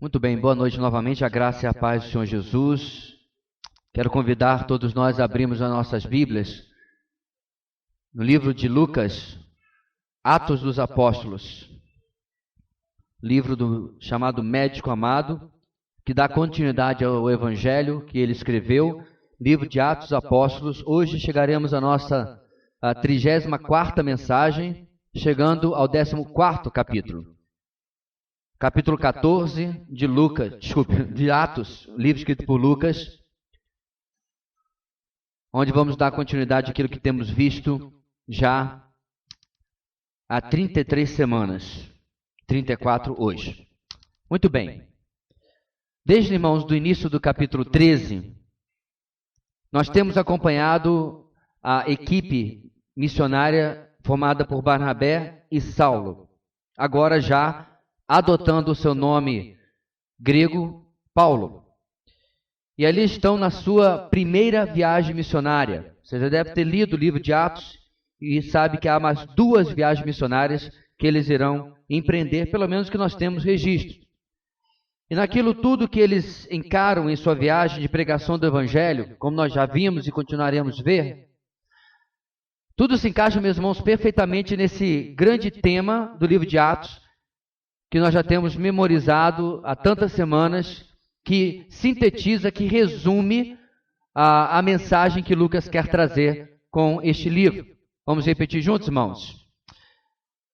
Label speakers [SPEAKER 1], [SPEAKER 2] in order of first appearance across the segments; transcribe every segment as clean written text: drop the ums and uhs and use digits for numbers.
[SPEAKER 1] Muito bem, boa noite novamente, a graça e a paz do Senhor Jesus. Quero convidar todos nós a abrirmos as nossas Bíblias no livro de Lucas, Atos dos Apóstolos, livro chamado Médico Amado, que dá continuidade ao Evangelho que ele escreveu, livro de Atos dos Apóstolos. Hoje chegaremos à nossa 34ª mensagem, chegando ao 14º capítulo. Capítulo 14 de Atos, livro escrito por Lucas, onde vamos dar continuidade àquilo que temos visto já há 33 semanas, 34 hoje. Muito bem. Desde, irmãos, do início do capítulo 13, nós temos acompanhado a equipe missionária formada por Barnabé e Saulo, agora já adotando o seu nome grego, Paulo. E ali estão na sua primeira viagem missionária. Você já deve ter lido o livro de Atos e sabe que há mais 2 viagens missionárias que eles irão empreender, pelo menos que nós temos registro. E naquilo tudo que eles encaram em sua viagem de pregação do Evangelho, como nós já vimos e continuaremos a ver, tudo se encaixa, meus irmãos, perfeitamente nesse grande tema do livro de Atos, que nós já temos memorizado há tantas semanas, que sintetiza, que resume a mensagem que Lucas quer trazer com este livro. Vamos repetir juntos, irmãos?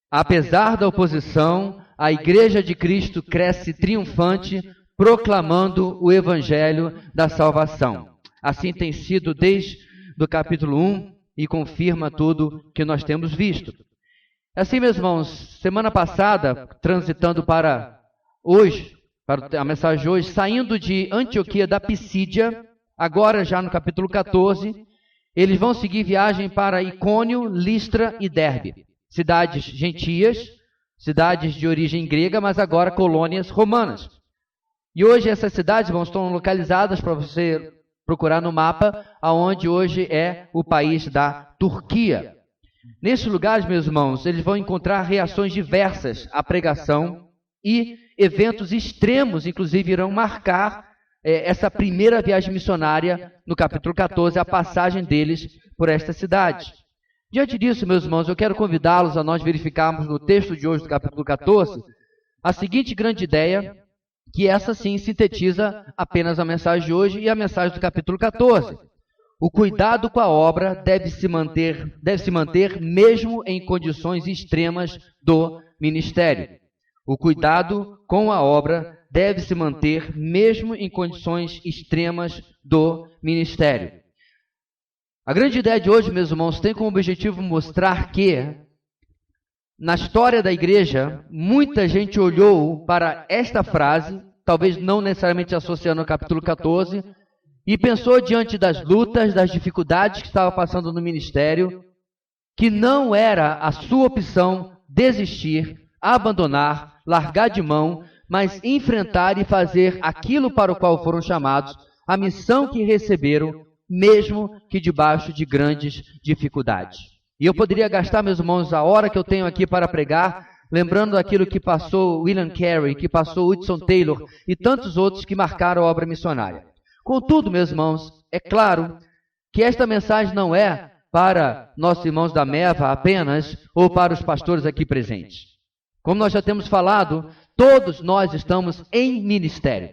[SPEAKER 1] Apesar da oposição, a Igreja de Cristo cresce triunfante, proclamando o Evangelho da salvação. Assim tem sido desde o capítulo 1 e confirma tudo que nós temos visto. Assim, meus irmãos, semana passada, transitando para hoje, para a mensagem de hoje, saindo de Antioquia da Pisídia, agora já no capítulo 14, eles vão seguir viagem para Icônio, Listra e Derbe, cidades gentias, cidades de origem grega, mas agora colônias romanas. E hoje essas cidades estão localizadas, para você procurar no mapa, aonde hoje é o país da Turquia. Nesses lugares, meus irmãos, eles vão encontrar reações diversas à pregação e eventos extremos, inclusive, irão marcar essa primeira viagem missionária no capítulo 14, a passagem deles por esta cidade. Diante disso, meus irmãos, eu quero convidá-los a nós verificarmos no texto de hoje do capítulo 14 a seguinte grande ideia, que essa sim sintetiza apenas a mensagem de hoje e a mensagem do capítulo 14. O cuidado com a obra deve se manter mesmo em condições extremas do ministério. O cuidado com a obra deve se manter mesmo em condições extremas do ministério. A grande ideia de hoje, meus irmãos, tem como objetivo mostrar que, na história da igreja, muita gente olhou para esta frase, talvez não necessariamente associando ao capítulo 14, e pensou diante das lutas, das dificuldades que estava passando no ministério, que não era a sua opção desistir, abandonar, largar de mão, mas enfrentar e fazer aquilo para o qual foram chamados, a missão que receberam, mesmo que debaixo de grandes dificuldades. E eu poderia gastar, meus irmãos, a hora que eu tenho aqui para pregar, lembrando aquilo que passou William Carey, que passou Hudson Taylor e tantos outros que marcaram a obra missionária. Contudo, meus irmãos, é claro que esta mensagem não é para nossos irmãos da Meva apenas, ou para os pastores aqui presentes. Como nós já temos falado, todos nós estamos em ministério.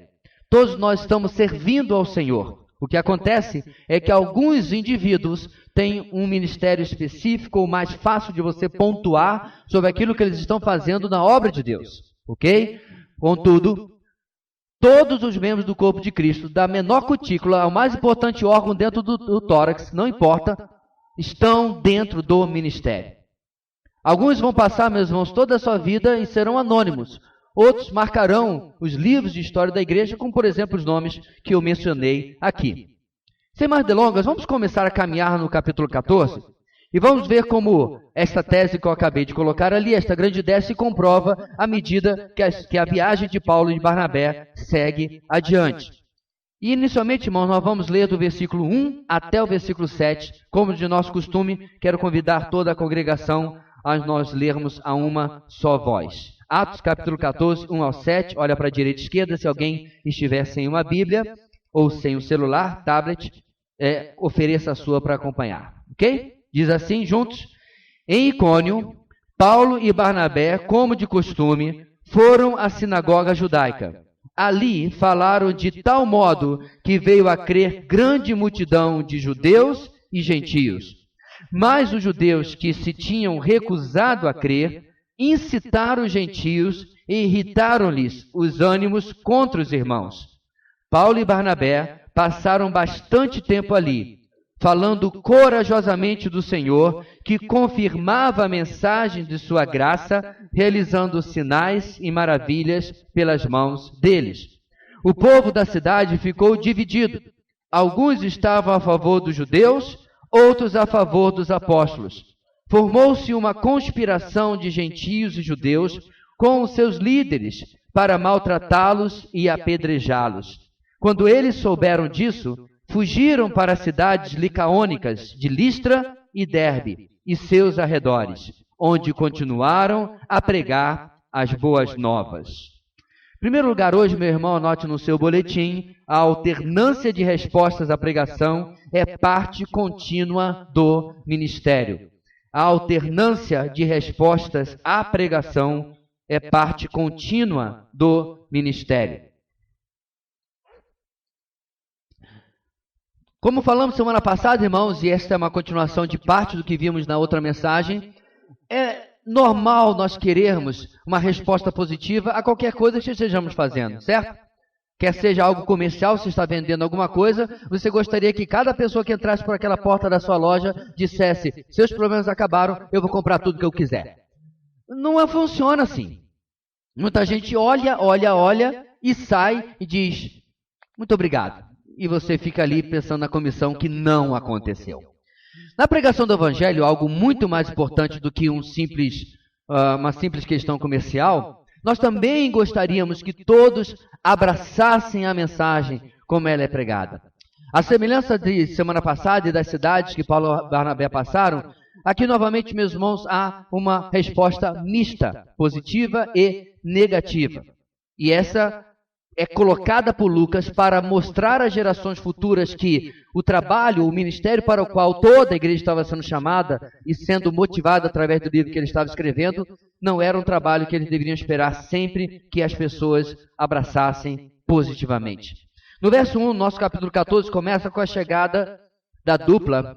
[SPEAKER 1] Todos nós estamos servindo ao Senhor. O que acontece é que alguns indivíduos têm um ministério específico ou mais fácil de você pontuar sobre aquilo que eles estão fazendo na obra de Deus. Ok? Contudo, todos os membros do corpo de Cristo, da menor cutícula ao mais importante órgão dentro do tórax, não importa, estão dentro do ministério. Alguns vão passar, meus irmãos, toda a sua vida e serão anônimos. Outros marcarão os livros de história da igreja, como, por exemplo, os nomes que eu mencionei aqui. Sem mais delongas, vamos começar a caminhar no capítulo 14 e vamos ver como esta tese que eu acabei de colocar ali, esta grande ideia, se comprova à medida que a viagem de Paulo e de Barnabé segue adiante. E, inicialmente, irmãos, nós vamos ler do versículo 1 até o versículo 7. Como de nosso costume, quero convidar toda a congregação a nós lermos a uma só voz. Atos capítulo 14, 1 ao 7. Olha para a direita e esquerda, se alguém estiver sem uma Bíblia ou sem um celular, tablet, ofereça a sua para acompanhar. Ok? Diz assim, juntos. Em Icônio, Paulo e Barnabé, como de costume, foram à sinagoga judaica. Ali falaram de tal modo que veio a crer grande multidão de judeus e gentios. Mas os judeus que se tinham recusado a crer, incitaram os gentios e irritaram-lhes os ânimos contra os irmãos. Paulo e Barnabé passaram bastante tempo ali, falando corajosamente do Senhor, que confirmava a mensagem de sua graça, realizando sinais e maravilhas pelas mãos deles. O povo da cidade ficou dividido. Alguns estavam a favor dos judeus, outros a favor dos apóstolos. Formou-se uma conspiração de gentios e judeus com os seus líderes para maltratá-los e apedrejá-los. Quando eles souberam disso, fugiram para as cidades licaônicas de Listra e Derbe e seus arredores, onde continuaram a pregar as boas novas. Em primeiro lugar, hoje, meu irmão, anote no seu boletim, a alternância de respostas à pregação é parte contínua do ministério. A alternância de respostas à pregação é parte contínua do ministério. Como falamos semana passada, irmãos, e esta é uma continuação de parte do que vimos na outra mensagem, é normal nós querermos uma resposta positiva a qualquer coisa que estejamos fazendo, certo? Quer seja algo comercial, se está vendendo alguma coisa, você gostaria que cada pessoa que entrasse por aquela porta da sua loja dissesse, seus problemas acabaram, eu vou comprar tudo que eu quiser. Não funciona assim. Muita gente olha e sai e diz, muito obrigado. E você fica ali pensando na comissão que não aconteceu. Na pregação do Evangelho, algo muito mais importante do que uma simples questão comercial, nós também gostaríamos que todos abraçassem a mensagem como ela é pregada. A semelhança de semana passada e das cidades que Paulo e Barnabé passaram, aqui novamente, meus irmãos, há uma resposta mista, positiva e negativa. E essa é colocada por Lucas para mostrar às gerações futuras que o trabalho, o ministério para o qual toda a igreja estava sendo chamada e sendo motivada através do livro que ele estava escrevendo, não era um trabalho que eles deveriam esperar sempre que as pessoas abraçassem positivamente. No verso 1, nosso capítulo 14 começa com a chegada da dupla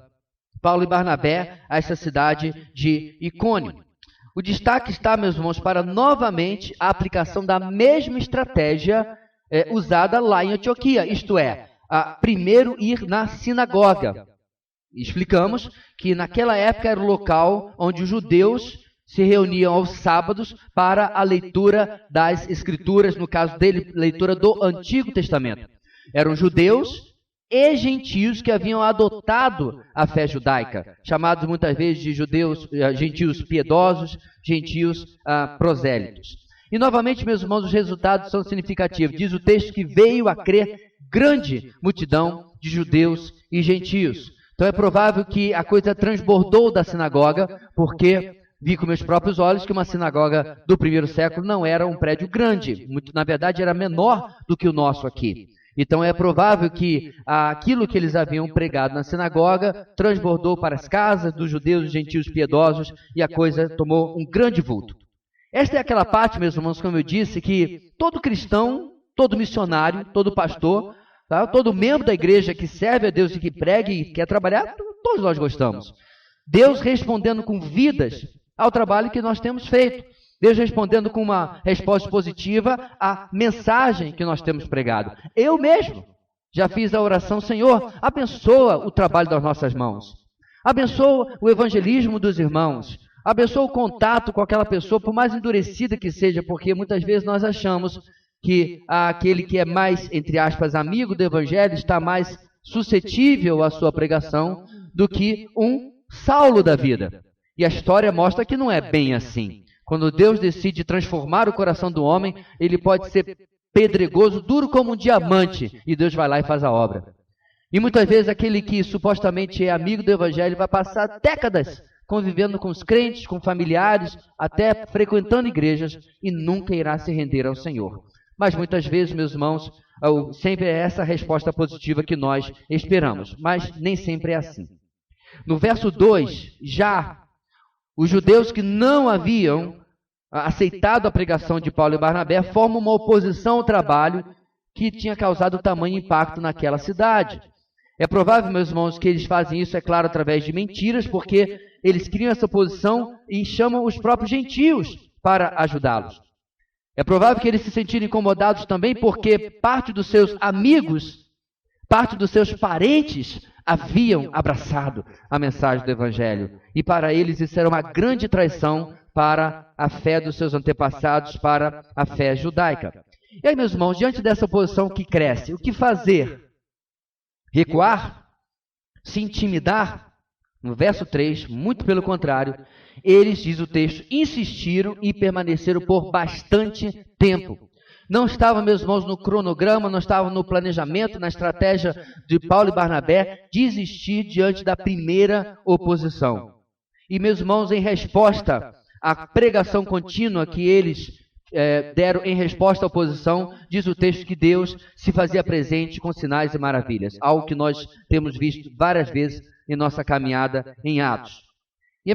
[SPEAKER 1] Paulo e Barnabé a essa cidade de Icônio. O destaque está, meus irmãos, para novamente a aplicação da mesma estratégia usada lá em Antioquia, isto é, primeiro ir na sinagoga. Explicamos que naquela época era o local onde os judeus se reuniam aos sábados para a leitura das Escrituras, no caso dele, leitura do Antigo Testamento. Eram judeus e gentios que haviam adotado a fé judaica, chamados muitas vezes de gentios piedosos, gentios prosélitos. E novamente, meus irmãos, os resultados são significativos. Diz o texto que veio a crer grande multidão de judeus e gentios. Então é provável que a coisa transbordou da sinagoga, porque vi com meus próprios olhos que uma sinagoga do primeiro século não era um prédio grande. Na verdade, era menor do que o nosso aqui. Então é provável que aquilo que eles haviam pregado na sinagoga transbordou para as casas dos judeus e gentios piedosos e a coisa tomou um grande vulto. Esta é aquela parte, meus irmãos, como eu disse, que todo cristão, todo missionário, todo pastor, todo membro da igreja que serve a Deus e que prega e quer trabalhar, todos nós gostamos. Deus respondendo com vidas ao trabalho que nós temos feito. Deus respondendo com uma resposta positiva à mensagem que nós temos pregado. Eu mesmo já fiz a oração, Senhor, abençoa o trabalho das nossas mãos. Abençoa o evangelismo dos irmãos. Abençoa o contato com aquela pessoa, por mais endurecida que seja, porque muitas vezes nós achamos que aquele que é mais, entre aspas, amigo do evangelho está mais suscetível à sua pregação do que um Saulo da vida. E a história mostra que não é bem assim. Quando Deus decide transformar o coração do homem, ele pode ser pedregoso, duro como um diamante, e Deus vai lá e faz a obra. E muitas vezes aquele que supostamente é amigo do evangelho vai passar décadas convivendo com os crentes, com familiares, até frequentando igrejas, e nunca irá se render ao Senhor. Mas muitas vezes, meus irmãos, sempre é essa a resposta positiva que nós esperamos, mas nem sempre é assim. No verso 2, já os judeus que não haviam aceitado a pregação de Paulo e Barnabé formam uma oposição ao trabalho que tinha causado tamanho impacto naquela cidade. É provável, meus irmãos, que eles fazem isso, é claro, através de mentiras, porque eles criam essa oposição e chamam os próprios gentios para ajudá-los. É provável que eles se sentiram incomodados também porque parte dos seus amigos, parte dos seus parentes haviam abraçado a mensagem do Evangelho. E para eles isso era uma grande traição para a fé dos seus antepassados, para a fé judaica. E aí, meus irmãos, diante dessa oposição que cresce, o que fazer? Recuar? Se intimidar? No verso 3, muito pelo contrário, eles, diz o texto, insistiram e permaneceram por bastante tempo. Não estavam, meus irmãos, no cronograma, não estavam no planejamento, na estratégia de Paulo e Barnabé, desistir diante da primeira oposição. E, meus irmãos, em resposta à pregação contínua que eles deram em resposta à oposição, diz o texto que Deus se fazia presente com sinais e maravilhas, algo que nós temos visto várias vezes em nossa caminhada em Atos.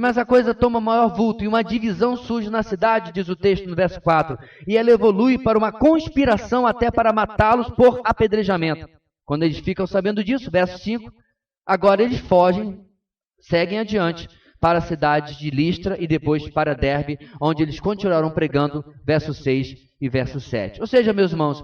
[SPEAKER 1] Mas a coisa toma maior vulto e uma divisão surge na cidade, diz o texto no verso 4, e ela evolui para uma conspiração até para matá-los por apedrejamento. Quando eles ficam sabendo disso, verso 5, agora eles fogem, seguem adiante para a cidade de Listra e depois para Derbe, onde eles continuaram pregando, verso 6 e verso 7. Ou seja, meus irmãos,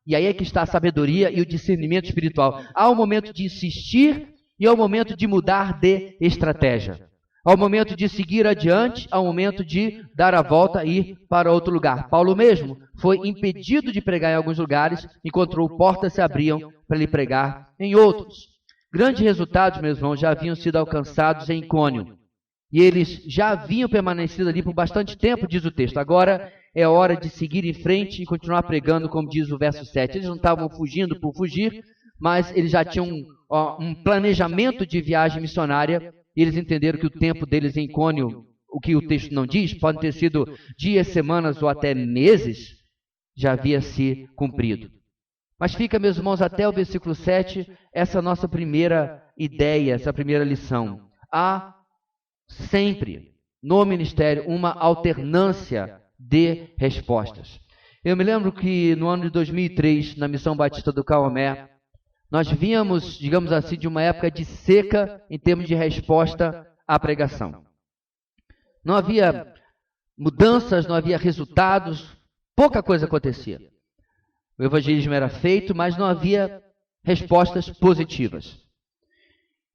[SPEAKER 1] e aí é que está a sabedoria e o discernimento espiritual, há um momento de insistir e há um momento de mudar de estratégia. Há um momento de seguir adiante, há um momento de dar a volta e ir para outro lugar. Paulo mesmo foi impedido de pregar em alguns lugares, encontrou portas se abriam para ele pregar em outros. Grandes resultados, meus irmãos, já haviam sido alcançados em Icônio. E eles já haviam permanecido ali por bastante tempo, diz o texto. Agora é hora de seguir em frente e continuar pregando, como diz o verso 7. Eles não estavam fugindo por fugir, mas eles já tinham um planejamento de viagem missionária. E eles entenderam que o tempo deles em Icônio, o que o texto não diz, pode ter sido dias, semanas ou até meses, já havia se cumprido. Mas fica, meus irmãos, até o versículo 7, essa nossa primeira ideia, essa primeira lição. Há sempre, no ministério, uma alternância de respostas. Eu me lembro que no ano de 2003, na Missão Batista do Caomé, nós víamos, digamos assim, de uma época de seca em termos de resposta à pregação. Não havia mudanças, não havia resultados, pouca coisa acontecia. O evangelismo era feito, mas não havia respostas positivas.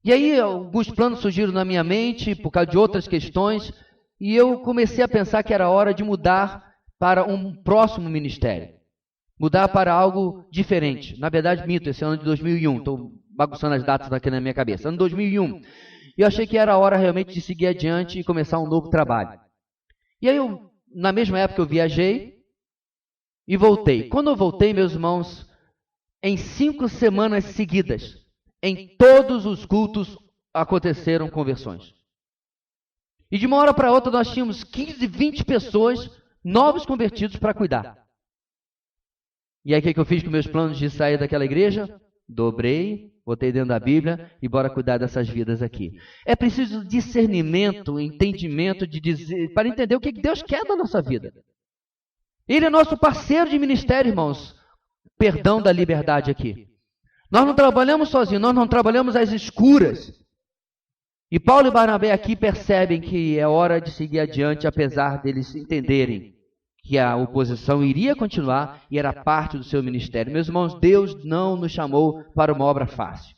[SPEAKER 1] E aí alguns planos surgiram na minha mente por causa de outras questões, e eu comecei a pensar que era hora de mudar para um próximo ministério. Mudar para algo diferente. Na verdade, mito, esse ano de 2001. Estou bagunçando as datas aqui na minha cabeça. Ano 2001. E eu achei que era hora realmente de seguir adiante e começar um novo trabalho. E aí, na mesma época, eu viajei e voltei. Quando eu voltei, meus irmãos, em 5 semanas seguidas, em todos os cultos aconteceram conversões. E de uma hora para outra, nós tínhamos 15, 20 pessoas, novos convertidos para cuidar. E aí o que eu fiz com meus planos de sair daquela igreja? Dobrei, botei dentro da Bíblia e bora cuidar dessas vidas aqui. É preciso discernimento, entendimento de dizer, para entender o que Deus quer da nossa vida. Ele é nosso parceiro de ministério, irmãos. Perdão da liberdade aqui. Nós não trabalhamos sozinhos, nós não trabalhamos às escuras. E Paulo e Barnabé aqui percebem que é hora de seguir adiante, apesar deles entenderem que a oposição iria continuar e era parte do seu ministério. Meus irmãos, Deus não nos chamou para uma obra fácil.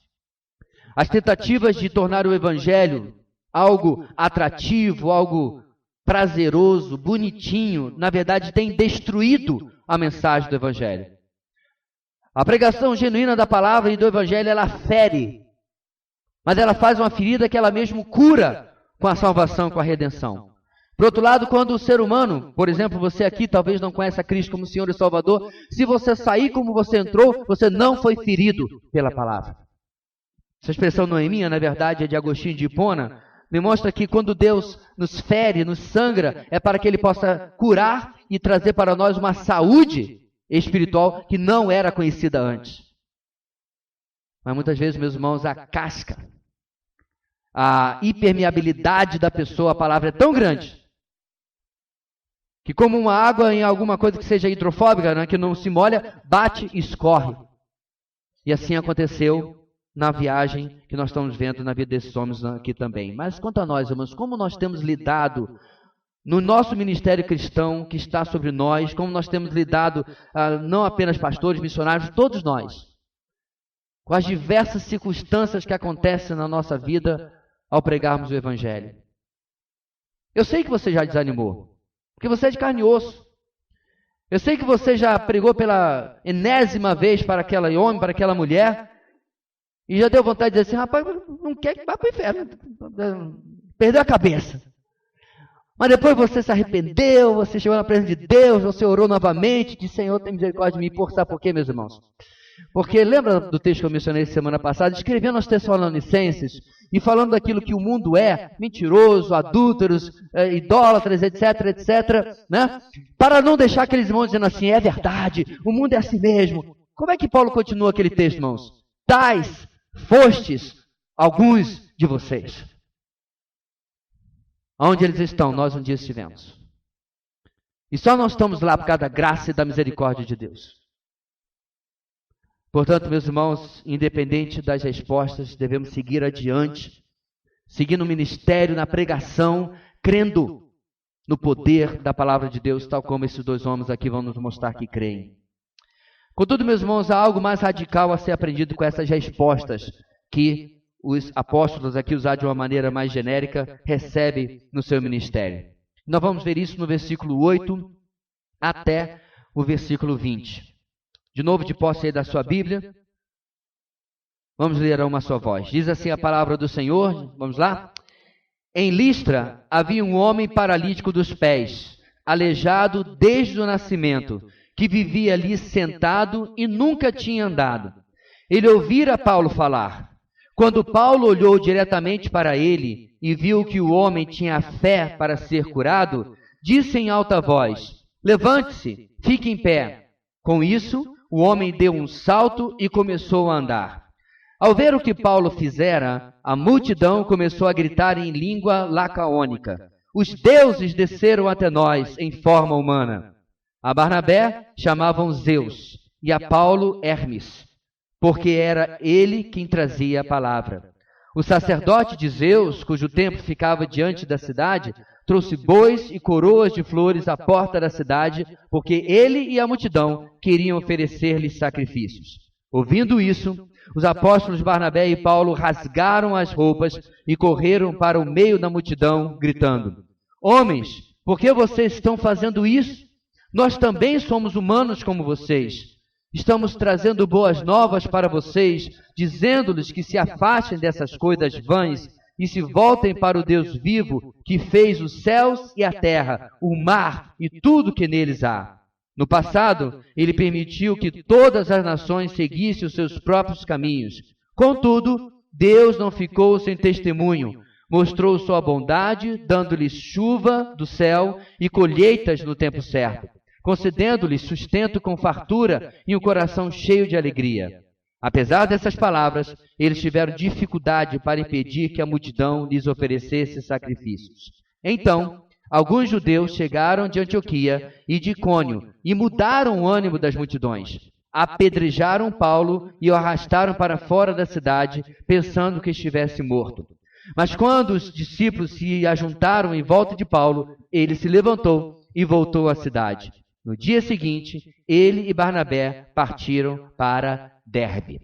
[SPEAKER 1] As tentativas de tornar o evangelho algo atrativo, algo prazeroso, bonitinho, na verdade tem destruído a mensagem do evangelho. A pregação genuína da palavra e do evangelho, ela fere, mas ela faz uma ferida que ela mesmo cura com a salvação, com a redenção. Por outro lado, quando o ser humano, por exemplo, você aqui talvez não conheça Cristo como Senhor e Salvador, se você sair como você entrou, você não foi ferido pela palavra. Essa expressão não é minha, na verdade é de Agostinho de Hipona, me mostra que quando Deus nos fere, nos sangra, é para que Ele possa curar e trazer para nós uma saúde espiritual que não era conhecida antes. Mas muitas vezes, meus irmãos, a casca, a impermeabilidade da pessoa, a palavra é tão grande, que como uma água em alguma coisa que seja hidrofóbica, né, que não se molha, bate e escorre. E assim aconteceu na viagem que nós estamos vendo na vida desses homens aqui também. Mas quanto a nós, irmãos, como nós temos lidado no nosso ministério cristão que está sobre nós, como nós temos lidado, não apenas pastores, missionários, todos nós, com as diversas circunstâncias que acontecem na nossa vida ao pregarmos o Evangelho. Eu sei que você já desanimou, porque você é de carne e osso. Eu sei que você já pregou pela enésima vez para aquele homem, para aquela mulher, e já deu vontade de dizer assim, rapaz, não quer que vá para o inferno, perdeu a cabeça. Mas depois você se arrependeu, você chegou na presença de Deus, você orou novamente, disse, Senhor, tem misericórdia de mim. Sabe por quê, meus irmãos? Porque lembra do texto que eu mencionei semana passada, escrevendo aos Tessalonicenses, e falando daquilo que o mundo é, mentiroso, adúlteros, idólatras, etc, etc, né? Para não deixar aqueles irmãos dizendo assim, é verdade, o mundo é assim mesmo. Como é que Paulo continua aquele texto, irmãos? Tais fostes alguns de vocês. Onde eles estão, nós um dia estivemos. E só nós estamos lá por causa da graça e da misericórdia de Deus. Portanto, meus irmãos, independente das respostas, devemos seguir adiante, seguindo o ministério, na pregação, crendo no poder da palavra de Deus, tal como esses dois homens aqui vão nos mostrar que creem. Contudo, meus irmãos, há algo mais radical a ser aprendido com essas respostas que os apóstolos, aqui usados de uma maneira mais genérica, recebem no seu ministério. Nós vamos ver isso no versículo 8 até o versículo 20. De novo, de posse aí da sua Bíblia, vamos ler a uma só voz. Diz assim a palavra do Senhor, vamos lá? Em Listra havia um homem paralítico dos pés, aleijado desde o nascimento, que vivia ali sentado e nunca tinha andado. Ele ouvira Paulo falar. Quando Paulo olhou diretamente para ele e viu que o homem tinha fé para ser curado, disse em alta voz, levante-se, fique em pé. Com isso, o homem deu um salto e começou a andar. Ao ver o que Paulo fizera, a multidão começou a gritar em língua lacaônica, os deuses desceram até nós em forma humana. A Barnabé chamavam Zeus e a Paulo Hermes, porque era ele quem trazia a palavra. O sacerdote de Zeus, cujo templo ficava diante da cidade, trouxe bois e coroas de flores à porta da cidade, porque ele e a multidão queriam oferecer-lhe sacrifícios. Ouvindo isso, os apóstolos Barnabé e Paulo rasgaram as roupas e correram para o meio da multidão, gritando, homens, por que vocês estão fazendo isso? Nós também somos humanos como vocês. Estamos trazendo boas novas para vocês, dizendo-lhes que se afastem dessas coisas vãs e se voltem para o Deus vivo, que fez os céus e a terra, o mar e tudo que neles há. No passado, ele permitiu que todas as nações seguissem os seus próprios caminhos. Contudo, Deus não ficou sem testemunho. Mostrou sua bondade, dando-lhes chuva do céu e colheitas no tempo certo, concedendo-lhes sustento com fartura e um coração cheio de alegria. Apesar dessas palavras, eles tiveram dificuldade para impedir que a multidão lhes oferecesse sacrifícios. Então, alguns judeus chegaram de Antioquia e de Icônio e mudaram o ânimo das multidões. Apedrejaram Paulo e o arrastaram para fora da cidade, pensando que estivesse morto. Mas quando os discípulos se ajuntaram em volta de Paulo, ele se levantou e voltou à cidade. No dia seguinte, ele e Barnabé partiram para Derbe.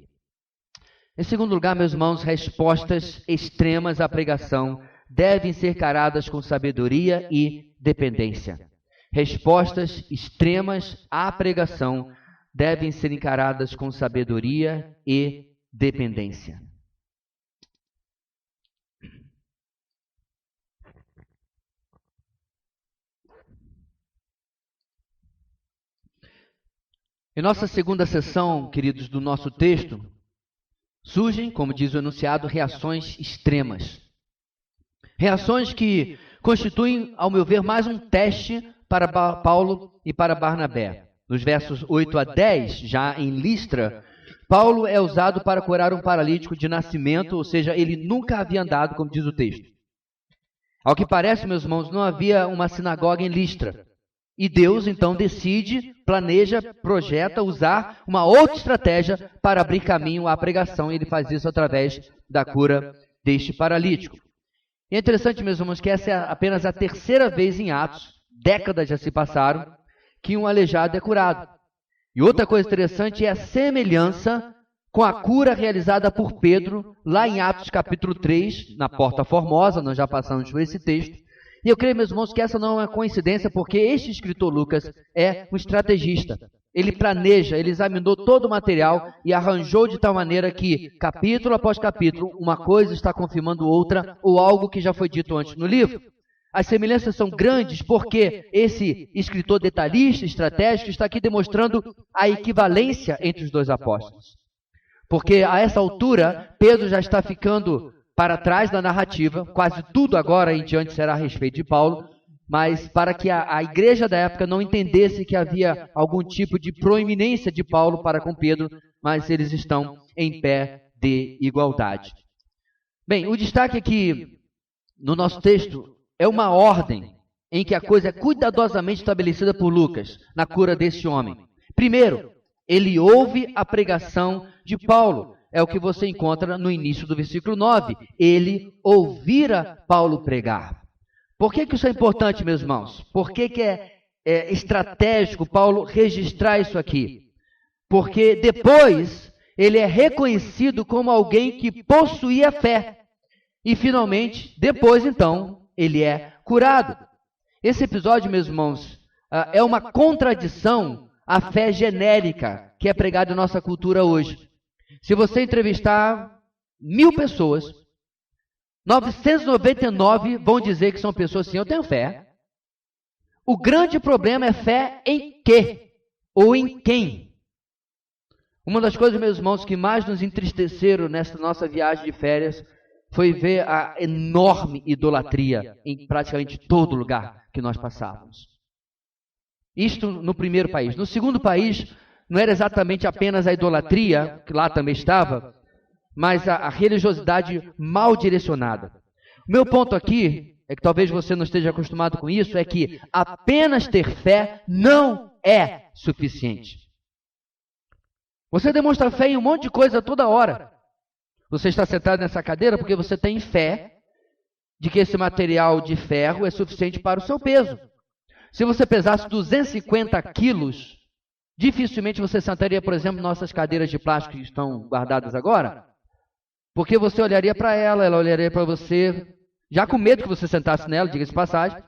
[SPEAKER 1] Em segundo lugar, meus irmãos, respostas extremas à pregação devem ser encaradas com sabedoria e dependência. Respostas extremas à pregação devem ser encaradas com sabedoria e dependência. Em nossa segunda sessão, queridos, do nosso texto, surgem, como diz o enunciado, reações extremas. Reações que constituem, ao meu ver, mais um teste para Paulo e para Barnabé. Nos versos 8 a 10, já em Listra, Paulo é usado para curar um paralítico de nascimento, ou seja, ele nunca havia andado, como diz o texto. Ao que parece, meus irmãos, não havia uma sinagoga em Listra. E Deus, então, decide, planeja, projeta usar uma outra estratégia para abrir caminho à pregação. E ele faz isso através da cura deste paralítico. E é interessante, meus irmãos, que essa é apenas a terceira vez em Atos, décadas já se passaram, que um aleijado é curado. E outra coisa interessante é a semelhança com a cura realizada por Pedro, lá em Atos capítulo 3, na Porta Formosa. Nós já passamos por esse texto. E eu creio, meus irmãos, que essa não é uma coincidência, porque este escritor Lucas é um estrategista. Ele planeja, ele examinou todo o material e arranjou de tal maneira que, capítulo após capítulo, uma coisa está confirmando outra, ou algo que já foi dito antes no livro. As semelhanças são grandes porque esse escritor detalhista, estratégico, está aqui demonstrando a equivalência entre os dois apóstolos. Porque a essa altura, Pedro já está ficando para trás da narrativa, quase tudo agora em diante será a respeito de Paulo, mas para que a igreja da época não entendesse que havia algum tipo de proeminência de Paulo para com Pedro, mas eles estão em pé de igualdade. Bem, o destaque aqui no nosso texto é uma ordem em que a coisa é cuidadosamente estabelecida por Lucas na cura desse homem. Primeiro, ele ouve a pregação de Paulo. É o que você encontra no início do versículo 9. Ele ouvira Paulo pregar. Por que isso é importante, meus irmãos? Por que é estratégico Paulo registrar isso aqui? Porque depois ele é reconhecido como alguém que possuía fé. E finalmente, depois então, ele é curado. Esse episódio, meus irmãos, é uma contradição à fé genérica que é pregada em nossa cultura hoje. Se você entrevistar 1000 pessoas, 999 vão dizer que são pessoas assim, eu tenho fé. O grande problema é fé em quê? Ou em quem? Uma das coisas, meus irmãos, que mais nos entristeceram nessa nossa viagem de férias foi ver a enorme idolatria em praticamente todo lugar que nós passávamos. Isto no primeiro país. No segundo país, não era exatamente apenas a idolatria, que lá também estava, mas a religiosidade mal direcionada. O meu ponto aqui, é que talvez você não esteja acostumado com isso, é que apenas ter fé não é suficiente. Você demonstra fé em um monte de coisa toda hora. Você está sentado nessa cadeira porque você tem fé de que esse material de ferro é suficiente para o seu peso. Se você pesasse 250 quilos, dificilmente você sentaria, por exemplo, nossas cadeiras de plástico que estão guardadas agora, porque você olharia para ela, ela olharia para você, já com medo que você sentasse nela, diga-se de passagem,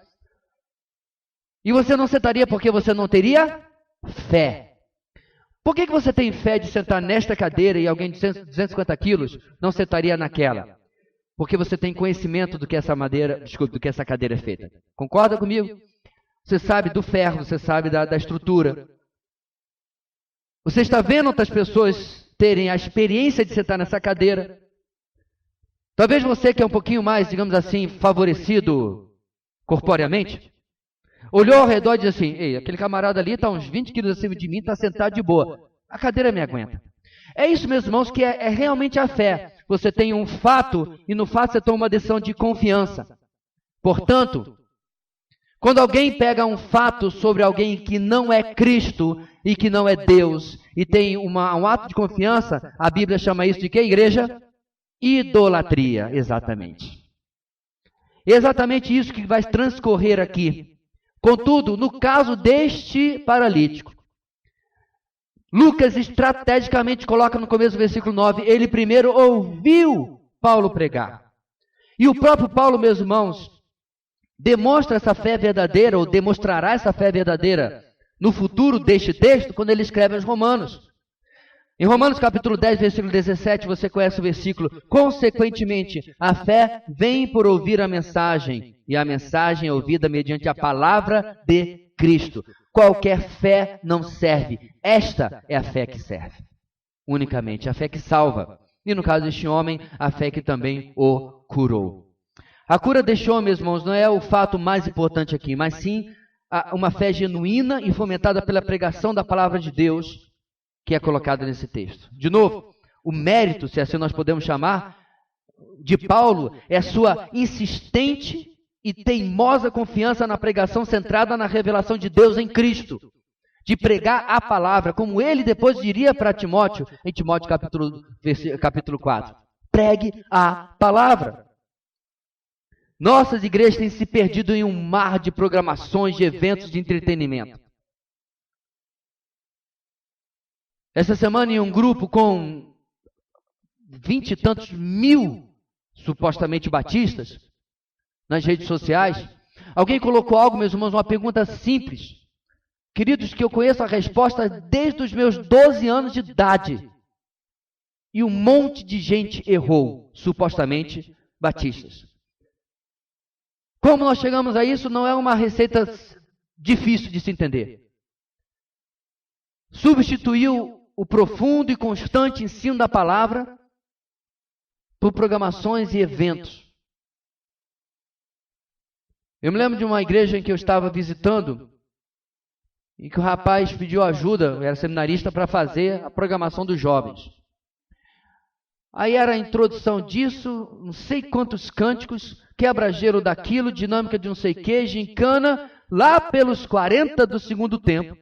[SPEAKER 1] e você não sentaria porque você não teria fé. Por que você tem fé de sentar nesta cadeira e alguém de 250 quilos não sentaria naquela? Porque você tem conhecimento do que do que essa cadeira é feita. Concorda comigo? Você sabe do ferro, você sabe da estrutura. Você está vendo outras pessoas terem a experiência de sentar nessa cadeira. Talvez você que é um pouquinho mais, digamos assim, favorecido corporeamente, olhou ao redor e disse assim, ei, aquele camarada ali está uns 20 quilos acima de mim, está sentado de boa. A cadeira me aguenta. É isso, meus irmãos, que é realmente a fé. Você tem um fato e no fato você toma uma decisão de confiança. Portanto, quando alguém pega um fato sobre alguém que não é Cristo e que não é Deus e tem um ato de confiança, a Bíblia chama isso de quê, igreja? Idolatria, exatamente. É exatamente isso que vai transcorrer aqui. Contudo, no caso deste paralítico, Lucas estrategicamente coloca no começo do versículo 9, ele primeiro ouviu Paulo pregar. E o próprio Paulo, meus irmãos, demonstra essa fé verdadeira, ou demonstrará essa fé verdadeira no futuro deste texto, quando ele escreve aos Romanos. Em Romanos capítulo 10, versículo 17, você conhece o versículo. Consequentemente, a fé vem por ouvir a mensagem, e a mensagem é ouvida mediante a palavra de Cristo. Qualquer fé não serve. Esta é a fé que serve. Unicamente a fé que salva. E no caso deste homem, a fé que também o curou. A cura deste homem, meus irmãos, não é o fato mais importante aqui, mas sim uma fé genuína e fomentada pela pregação da palavra de Deus que é colocada nesse texto. De novo, o mérito, se assim nós podemos chamar, de Paulo é sua insistente e teimosa confiança na pregação centrada na revelação de Deus em Cristo, de pregar a palavra, como ele depois diria para Timóteo, em Timóteo capítulo 4. Pregue a palavra. Nossas igrejas têm se perdido em um mar de programações, de eventos de entretenimento. Essa semana, em um grupo com 20 e tantos mil supostamente batistas nas redes sociais, alguém colocou algo, meus irmãos, uma pergunta simples. Queridos, que eu conheço a resposta desde os meus 12 anos de idade. E um monte de gente errou, supostamente batistas. Como nós chegamos a isso não é uma receita difícil de se entender. Substituiu o profundo e constante ensino da palavra por programações e eventos. Eu me lembro de uma igreja em que eu estava visitando e que o rapaz pediu ajuda, eu era seminarista, para fazer a programação dos jovens. Aí era a introdução disso, não sei quantos cânticos, quebra-gelo daquilo, dinâmica de não sei o que, gincana, lá pelos 40 do segundo tempo.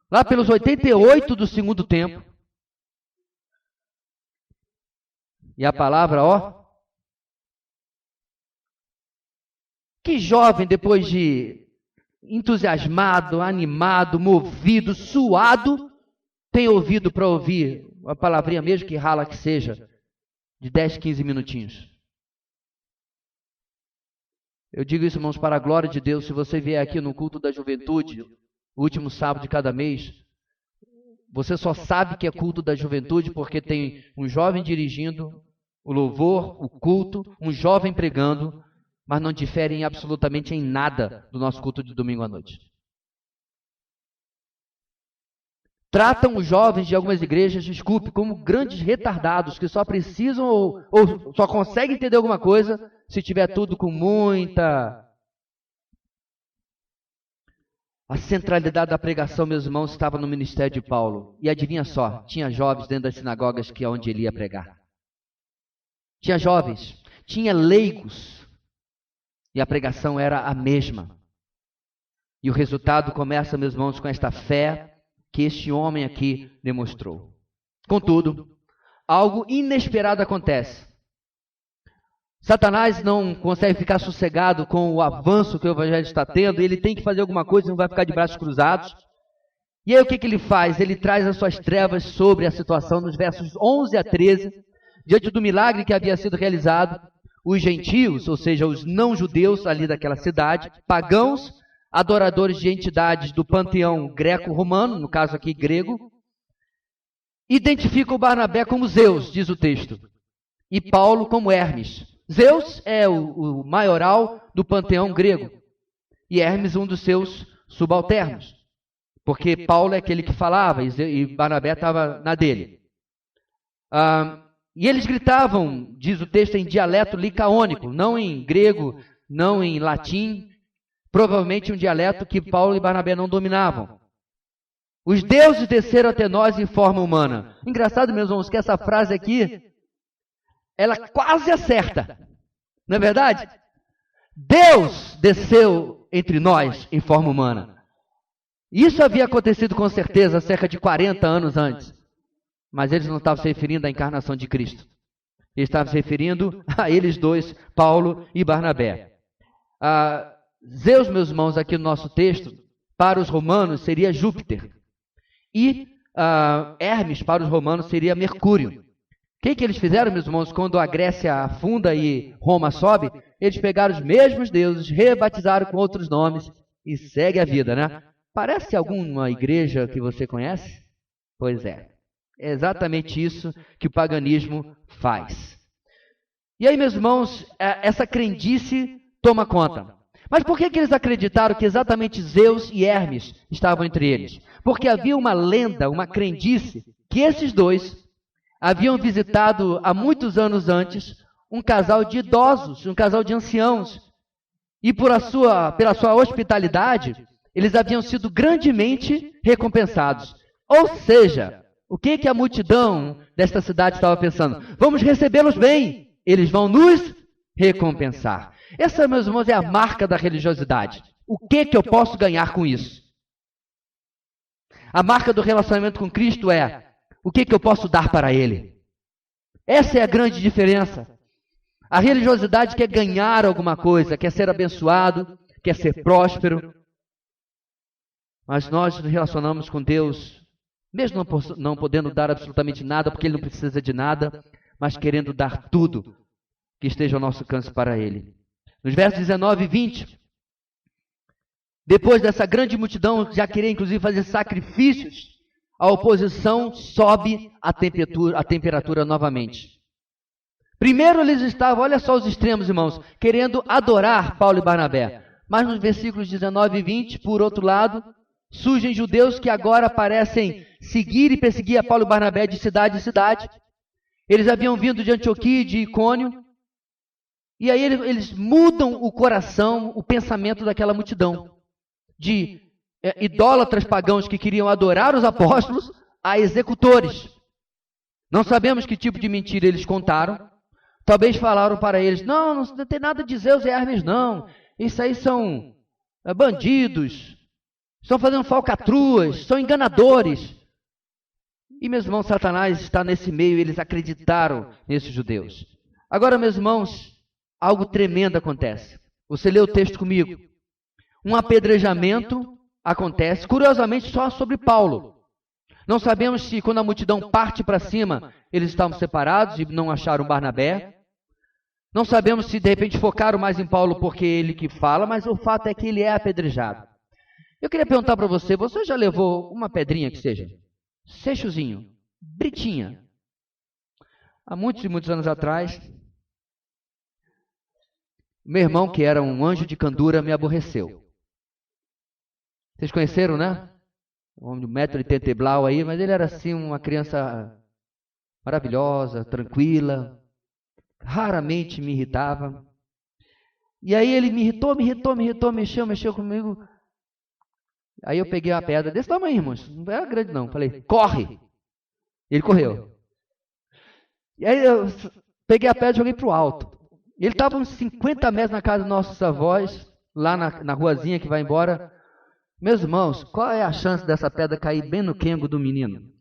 [SPEAKER 1] Lá pelos 88 do segundo tempo. E a palavra, ó. Que jovem, depois de entusiasmado, animado, movido, suado, tem ouvido para ouvir uma palavrinha mesmo que rala que seja, de 10, 15 minutinhos. Eu digo isso, irmãos, para a glória de Deus. Se você vier aqui no culto da juventude, o último sábado de cada mês, você só sabe que é culto da juventude porque tem um jovem dirigindo o louvor, o culto, um jovem pregando, mas não diferem absolutamente em nada do nosso culto de domingo à noite. Tratam os jovens de algumas igrejas, desculpe, como grandes retardados que só precisam ou só conseguem entender alguma coisa se tiver tudo com muita... A centralidade da pregação, meus irmãos, estava no ministério de Paulo. E adivinha só, tinha jovens dentro das sinagogas que é onde ele ia pregar. Tinha jovens, tinha leigos. E a pregação era a mesma. E o resultado começa, meus irmãos, com esta fé que este homem aqui demonstrou. Contudo, algo inesperado acontece. Satanás não consegue ficar sossegado com o avanço que o evangelho está tendo, ele tem que fazer alguma coisa, não vai ficar de braços cruzados. E aí o que ele faz? Ele traz as suas trevas sobre a situação nos versos 11 a 13, diante do milagre que havia sido realizado. Os gentios, ou seja, os não-judeus ali daquela cidade, pagãos, adoradores de entidades do panteão greco-romano, no caso aqui grego, identificam Barnabé como Zeus, diz o texto, e Paulo como Hermes. Zeus é o maioral do panteão grego, e Hermes um dos seus subalternos, porque Paulo é aquele que falava, e Barnabé estava na dele. E eles gritavam, diz o texto, em dialeto licaônico, não em grego, não em latim, provavelmente um dialeto que Paulo e Barnabé não dominavam. Os deuses desceram até nós em forma humana. Engraçado, meus irmãos, que essa frase aqui, ela quase acerta. Não é verdade? Deus desceu entre nós em forma humana. Isso havia acontecido com certeza cerca de 40 anos antes. Mas eles não estavam se referindo à encarnação de Cristo. Eles estavam se referindo a eles dois, Paulo e Barnabé. Zeus, meus irmãos, aqui no nosso texto, para os romanos seria Júpiter. E Hermes, para os romanos, seria Mercúrio. O que eles fizeram, meus irmãos, quando a Grécia afunda e Roma sobe? Eles pegaram os mesmos deuses, rebatizaram com outros nomes e segue a vida, né? Parece alguma igreja que você conhece? Pois é. É exatamente isso que o paganismo faz. E aí, meus irmãos, essa crendice toma conta. Mas por que eles acreditaram que exatamente Zeus e Hermes estavam entre eles? Porque havia uma lenda, uma crendice, que esses dois haviam visitado há muitos anos antes um casal de idosos, um casal de anciãos. E pela sua hospitalidade, eles haviam sido grandemente recompensados. Ou seja, o que a multidão desta cidade estava pensando? Vamos recebê-los bem, eles vão nos recompensar. Essa, meus irmãos, é a marca da religiosidade. O que eu posso ganhar com isso? A marca do relacionamento com Cristo é o que eu posso dar para Ele. Essa é a grande diferença. A religiosidade quer ganhar alguma coisa, quer ser abençoado, quer ser próspero. Mas nós nos relacionamos com Deus, mesmo não podendo dar absolutamente nada, porque Ele não precisa de nada, mas querendo dar tudo que esteja ao nosso alcance para Ele. Nos versos 19 e 20, depois dessa grande multidão já querer inclusive fazer sacrifícios, a oposição sobe a temperatura novamente. Primeiro eles estavam, olha só os extremos, irmãos, querendo adorar Paulo e Barnabé. Mas nos versículos 19 e 20, por outro lado, surgem judeus que agora parecem seguir e perseguir a Paulo e Barnabé de cidade em cidade. Eles haviam vindo de Antioquia e de Icônio. E aí eles mudam o coração, o pensamento daquela multidão. De idólatras pagãos que queriam adorar os apóstolos a executores. Não sabemos que tipo de mentira eles contaram. Talvez falaram para eles, não tem nada de Zeus e Hermes, não. Isso aí são bandidos, estão fazendo falcatruas, são enganadores. E, meus irmãos, Satanás está nesse meio, eles acreditaram nesses judeus. Agora, meus irmãos, algo tremendo acontece. Você lê o texto comigo. Um apedrejamento acontece, curiosamente, só sobre Paulo. Não sabemos se, quando a multidão parte para cima, eles estavam separados e não acharam Barnabé. Não sabemos se, de repente, focaram mais em Paulo porque ele que fala, mas o fato é que ele é apedrejado. Eu queria perguntar para você, você já levou uma pedrinha que seja? Seixozinho, britinha. Há muitos e muitos anos atrás, meu irmão, que era um anjo de candura, me aborreceu. Vocês conheceram, né? Um homem de 1,80 m e blau aí, mas ele era assim uma criança maravilhosa, tranquila, raramente me irritava. E aí ele me irritou, mexeu comigo. Aí eu peguei uma pedra desse tamanho, irmãos, não era grande não, falei, corre! Ele correu. E aí eu peguei a pedra e joguei para o alto. Ele estava uns 50 metros na casa dos nossos avós, lá na ruazinha que vai embora. Meus irmãos, qual é a chance dessa pedra cair bem no quengo do menino?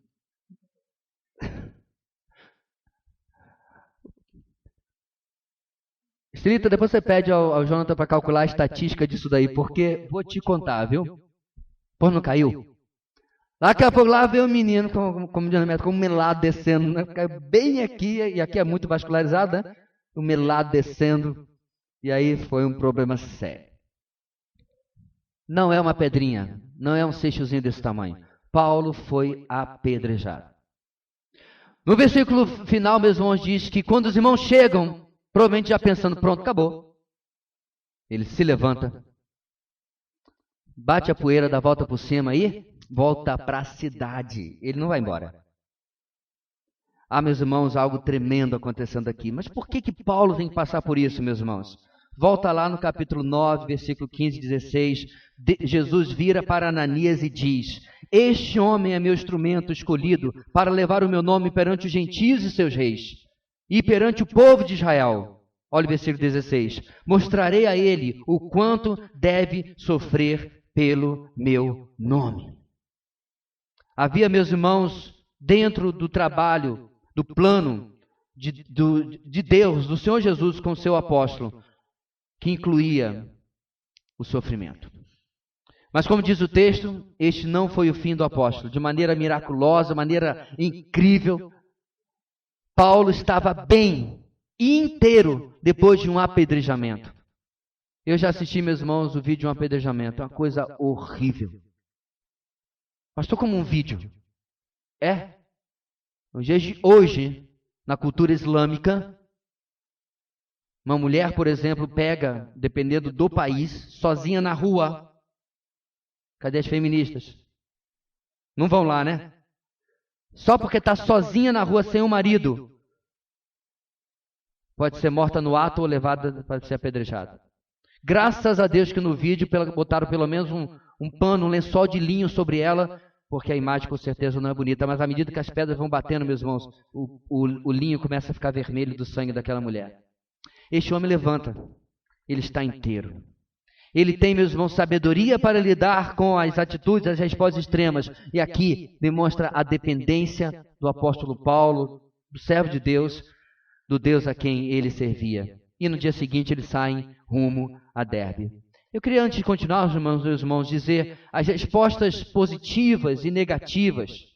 [SPEAKER 1] Estelita, depois você pede ao Jonathan para calcular a estatística disso daí, porque vou te contar, viu? Pô, não caiu? Daqui a pouco lá veio o menino, como um melado descendo, né? Caiu bem aqui, e aqui é muito vascularizado, né? O melado descendo, e aí foi um problema sério. Não é uma pedrinha, não é um seixozinho desse tamanho. Paulo foi apedrejado. No versículo final, meus irmãos, diz que quando os irmãos chegam, provavelmente já pensando, pronto, acabou. Ele se levanta, bate a poeira, dá a volta por cima e volta para a cidade. Ele não vai embora. Ah, meus irmãos, algo tremendo acontecendo aqui. Mas por que Paulo tem que passar por isso, meus irmãos? Volta lá no capítulo 9, versículo 15 e 16. Jesus vira para Ananias e diz: este homem é meu instrumento escolhido para levar o meu nome perante os gentios e seus reis, e perante o povo de Israel. Olha o versículo 16. Mostrarei a ele o quanto deve sofrer pelo meu nome. Havia, meus irmãos, dentro do trabalho, do plano de Deus, do Senhor Jesus com o seu apóstolo, que incluía o sofrimento. Mas como diz o texto, este não foi o fim do apóstolo. De maneira miraculosa, maneira incrível, Paulo estava bem e inteiro depois de um apedrejamento. Eu já assisti, meus irmãos, o vídeo de um apedrejamento. É uma coisa horrível. Pastor, como um vídeo? É. Hoje, na cultura islâmica, uma mulher, por exemplo, pega, dependendo do país, sozinha na rua. Cadê as feministas? Não vão lá, né? Só porque está sozinha na rua sem o marido. pode ser morta no ato ou levada para ser apedrejada. Graças a Deus que no vídeo botaram pelo menos um pano, um lençol de linho sobre ela, porque a imagem com certeza não é bonita, mas à medida que as pedras vão batendo, meus irmãos, o linho começa a ficar vermelho do sangue daquela mulher. Este homem levanta, ele está inteiro. Ele tem, meus irmãos, sabedoria para lidar com as atitudes, as respostas extremas. E aqui demonstra a dependência do apóstolo Paulo, do servo de Deus, do Deus a quem ele servia. E no dia seguinte eles saem rumo a Derbe. Eu queria, antes de continuar, meus irmãos, dizer as respostas positivas e negativas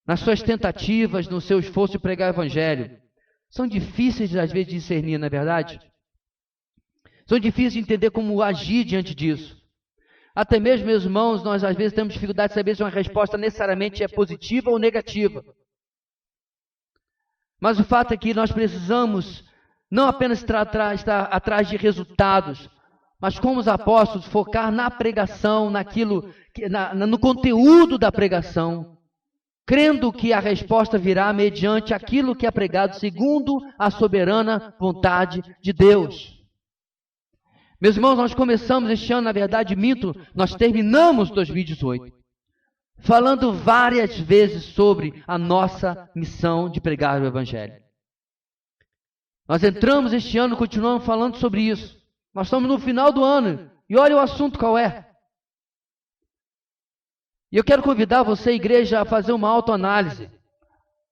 [SPEAKER 1] nas suas tentativas, no seu esforço de pregar o Evangelho, são difíceis, às vezes, de discernir, não é verdade? São difíceis de entender como agir diante disso. Até mesmo, meus irmãos, nós às vezes temos dificuldade de saber se uma resposta necessariamente é positiva ou negativa. Mas o fato é que nós precisamos não apenas estar atrás de resultados, mas como os apóstolos, focar na pregação, no conteúdo da pregação, crendo que a resposta virá mediante aquilo que é pregado segundo a soberana vontade de Deus. Meus irmãos, nós começamos este ano, na verdade, nós terminamos 2018, falando várias vezes sobre a nossa missão de pregar o Evangelho. Nós entramos este ano e continuamos falando sobre isso. Nós estamos no final do ano e olha o assunto qual é. E eu quero convidar você, igreja, a fazer uma autoanálise.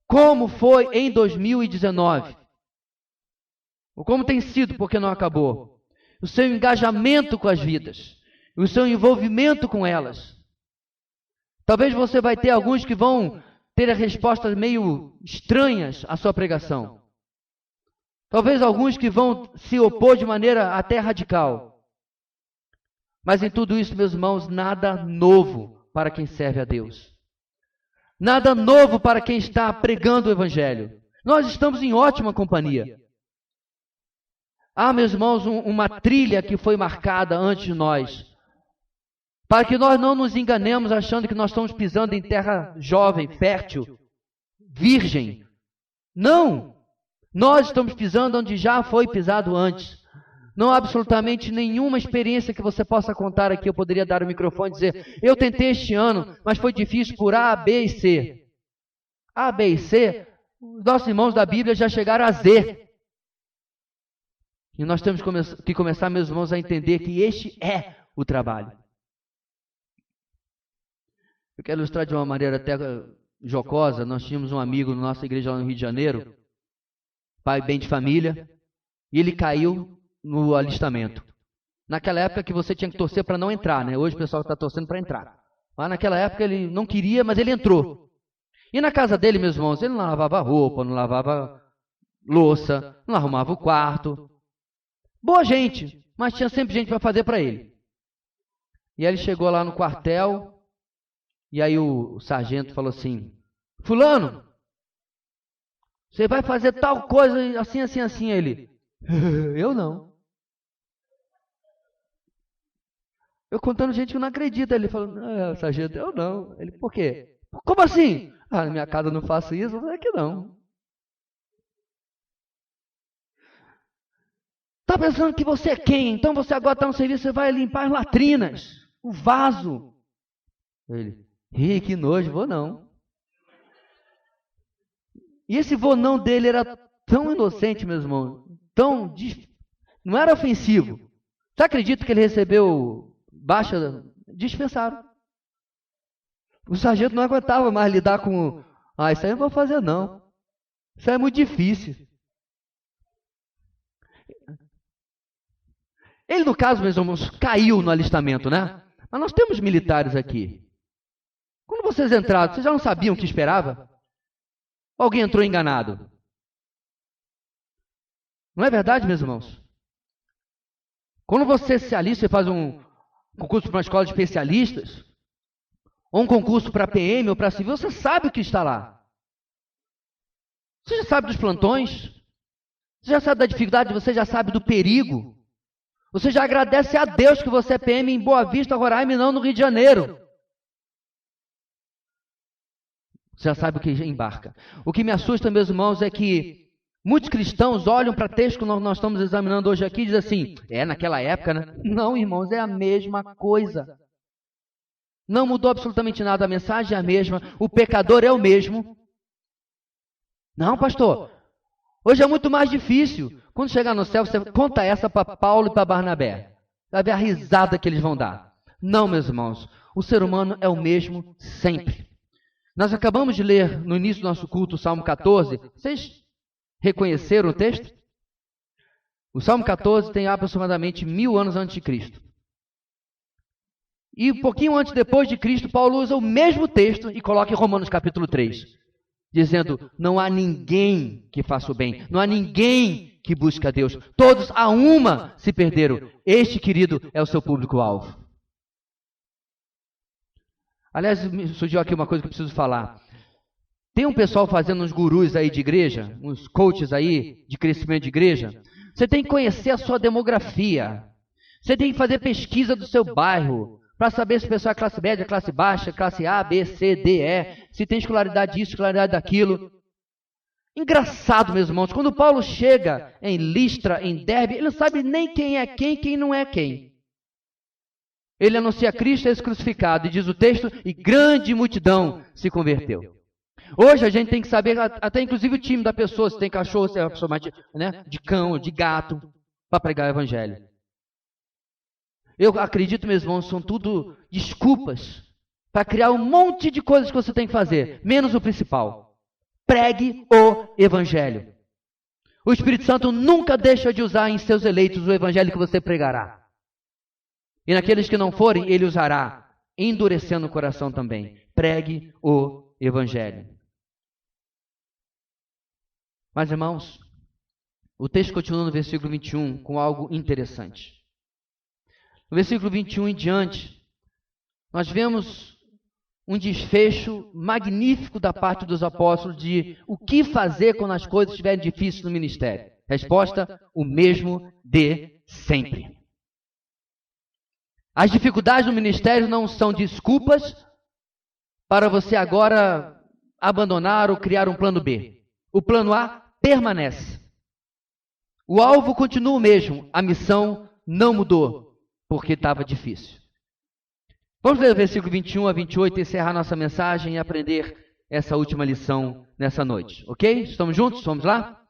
[SPEAKER 1] Como foi em 2019? Ou como tem sido, porque não acabou? O seu engajamento com as vidas, o seu envolvimento com elas. Talvez você vai ter alguns que vão ter respostas meio estranhas à sua pregação. Talvez alguns que vão se opor de maneira até radical. Mas em tudo isso, meus irmãos, nada novo para quem serve a Deus. Nada novo para quem está pregando o Evangelho. Nós estamos em ótima companhia. Há, meus irmãos, uma trilha que foi marcada antes de nós, para que nós não nos enganemos achando que nós estamos pisando em terra jovem, fértil, virgem. Não! Nós estamos pisando onde já foi pisado antes. Não há absolutamente nenhuma experiência que você possa contar aqui. Eu poderia dar o microfone e dizer, eu tentei este ano, mas foi difícil por A, B e C. A, B e C, os nossos irmãos da Bíblia já chegaram a Z. E nós temos que começar, meus irmãos, a entender que este é o trabalho. Eu quero ilustrar de uma maneira até jocosa. Nós tínhamos um amigo na nossa igreja lá no Rio de Janeiro, pai bem de família, e ele caiu no alistamento. Naquela época que você tinha que torcer para não entrar, né? Hoje o pessoal está torcendo para entrar. Mas naquela época ele não queria, mas ele entrou. E na casa dele, meus irmãos, ele não lavava roupa, não lavava louça, não arrumava o quarto. Boa gente, mas tinha sempre gente para fazer para ele. E aí ele chegou lá no quartel, e aí o sargento falou assim, fulano, você vai fazer tal coisa assim, assim, assim. Ele, eu não. Eu contando gente que não acredita. Ele falou, sargento, eu não. Ele, por quê? Como assim? Ah, na minha casa eu não faço isso. Eu falei, que não. Está pensando que você é quem? Então você agora está no serviço, você vai limpar as latrinas, o vaso. Ele, que nojo, vou não. E esse vou não dele era tão inocente, meus irmãos, não era ofensivo. Você acredita que ele recebeu baixa? Dispensaram. O sargento não aguentava mais lidar com, isso aí eu não vou fazer não. Isso aí é muito difícil. Ele, no caso, meus irmãos, caiu no alistamento, né? Mas nós temos militares aqui. Quando vocês entraram, vocês já não sabiam o que esperava? Ou alguém entrou enganado? Não é verdade, meus irmãos? Quando você se alista, você faz um concurso para uma escola de especialistas, ou um concurso para PM ou para civil, você sabe o que está lá. Você já sabe dos plantões, você já sabe da dificuldade, você já sabe do perigo. Você já agradece a Deus que você é PM em Boa Vista, Roraima e não no Rio de Janeiro. Você já sabe o que embarca. O que me assusta, meus irmãos, é que Muitos cristãos olham para o texto que nós estamos examinando hoje aqui e dizem assim, naquela época, né? Não, irmãos, é a mesma coisa. Não mudou absolutamente nada, a mensagem é a mesma, o pecador é o mesmo. Não, pastor, hoje é muito mais difícil. Quando chegar no céu, você conta essa para Paulo e para Barnabé. Vai ver a risada que eles vão dar. Não, meus irmãos, o ser humano é o mesmo sempre. Nós acabamos de ler no início do nosso culto o Salmo 14. Vocês reconheceram o texto? O Salmo 14 tem aproximadamente 1000 anos antes de Cristo. E um pouquinho antes, depois de Cristo, Paulo usa o mesmo texto e coloca em Romanos capítulo 3, dizendo, não há ninguém que faça o bem, não há ninguém que busque a Deus, todos a uma se perderam. Este, querido, é o seu público-alvo. Aliás, surgiu aqui uma coisa que eu preciso falar. Tem um pessoal fazendo uns gurus aí de igreja, uns coaches aí de crescimento de igreja. Você tem que conhecer a sua demografia. Você tem que fazer pesquisa do seu bairro, para saber se o pessoal é classe média, classe baixa, classe A, B, C, D, E, se tem escolaridade disso, escolaridade daquilo. Engraçado, meus irmãos, quando Paulo chega em Listra, em Derbe, ele não sabe nem quem é quem não é quem. Ele anuncia Cristo esse crucificado, e diz o texto, e grande multidão se converteu. Hoje a gente tem que saber, até inclusive o time da pessoa, se tem cachorro, se é uma pessoa mais de cão, de gato, para pregar o evangelho. Eu acredito, meus irmãos, são tudo desculpas para criar um monte de coisas que você tem que fazer, menos o principal. Pregue o evangelho. O Espírito Santo nunca deixa de usar em seus eleitos o evangelho que você pregará. E naqueles que não forem, ele usará, endurecendo o coração também. Pregue o evangelho. Mas, irmãos, o texto continua no versículo 21 com algo interessante. No versículo 21 em diante, nós vemos um desfecho magnífico da parte dos apóstolos de o que fazer quando as coisas estiverem difíceis no ministério. Resposta, o mesmo de sempre. As dificuldades no ministério não são desculpas para você agora abandonar ou criar um plano B. O plano A permanece. O alvo continua o mesmo, a missão não mudou. Porque estava difícil. Vamos ler o versículo 21 a 28 e encerrar nossa mensagem e aprender essa última lição nessa noite. Ok? Estamos juntos? Vamos lá?